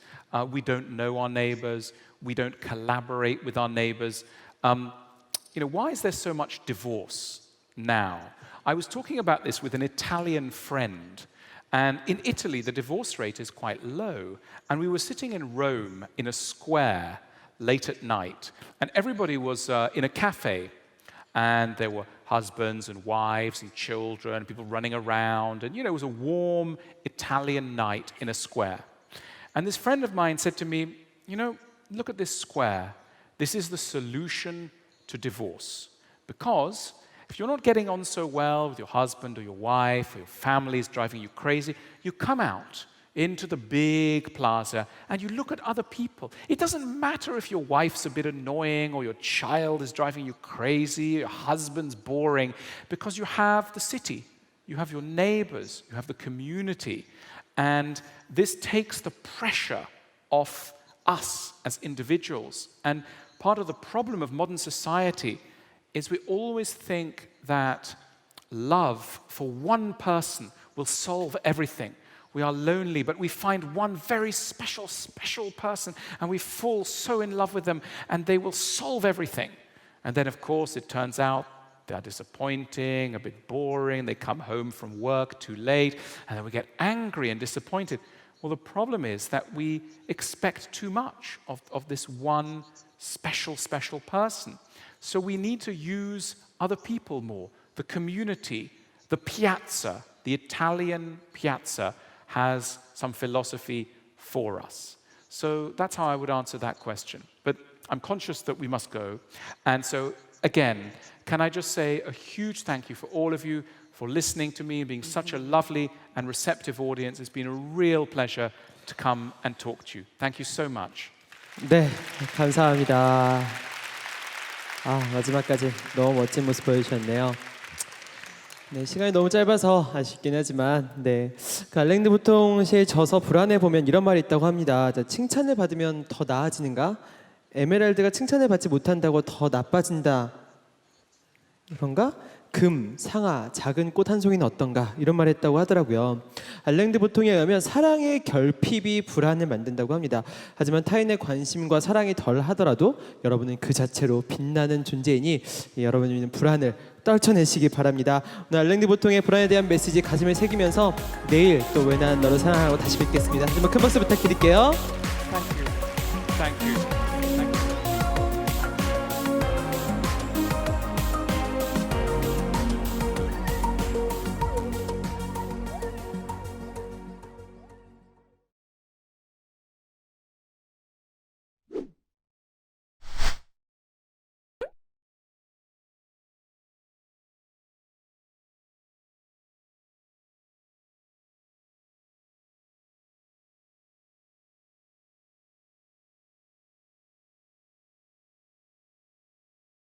We don't know our neighbors. We don't collaborate with our neighbors. Why is there so much divorce now? I was talking about this with an Italian friend. And in Italy, the divorce rate is quite low. And we were sitting in Rome in a square late at night. And everybody was in a cafe. And there were husbands and wives and children, people running around. And, it was a warm Italian night in a square. And this friend of mine said to me, look at this square. This is the solution to divorce. Because if you're not getting on so well with your husband or your wife or your family is driving you crazy, you come out into the big plaza and you look at other people. It doesn't matter if your wife's a bit annoying or your child is driving you crazy, your husband's boring, because you have the city, you have your neighbors, you have the community. And this takes the pressure off us as individuals. And part of the problem of modern society is we always think that love for one person will solve everything. We are lonely, but we find one very special person, and we fall so in love with them, and they will solve everything. And then, of course, it turns out they are disappointing, a bit boring, they come home from work too late, and then we get angry and disappointed. Well, the problem is that we expect too much of this one special person. So we need to use other people more. The community, the piazza, the Italian piazza has some philosophy for us. So that's how I would answer that question. But I'm conscious that we must go. And so, again, can I just say a huge thank you for all of you for listening to me and being such a lovely and receptive audience. It's been a real pleasure to come and talk to you. Thank you so much. 네, 감사합니다. 마지막까지 너무 멋진 모습 보여주셨네요. 네, 시간이 너무 짧아서 아쉽긴 하지만 그 알랭드보통 시의 저서 불안해 보면 이런 말이 있다고 합니다. 칭찬을 받으면 더 나아지는가? 에메랄드가 칭찬을 받지 못한다고 더 나빠진다. 그런가? 금, 상아, 작은 꽃 한 송이는 어떤가? 이런 말을 했다고 하더라고요. 알랭드보통에 의하면 사랑의 결핍이 불안을 만든다고 합니다. 하지만 타인의 관심과 사랑이 덜 하더라도 여러분은 그 자체로 빛나는 존재이니 여러분은 불안을 떨쳐내시기 바랍니다. 오늘 알랭드보통의 불안에 대한 메시지 가슴에 새기면서 내일 또 왜 난 너를 사랑하고 다시 뵙겠습니다. 한번 큰 박수 부탁드릴게요. Thank you.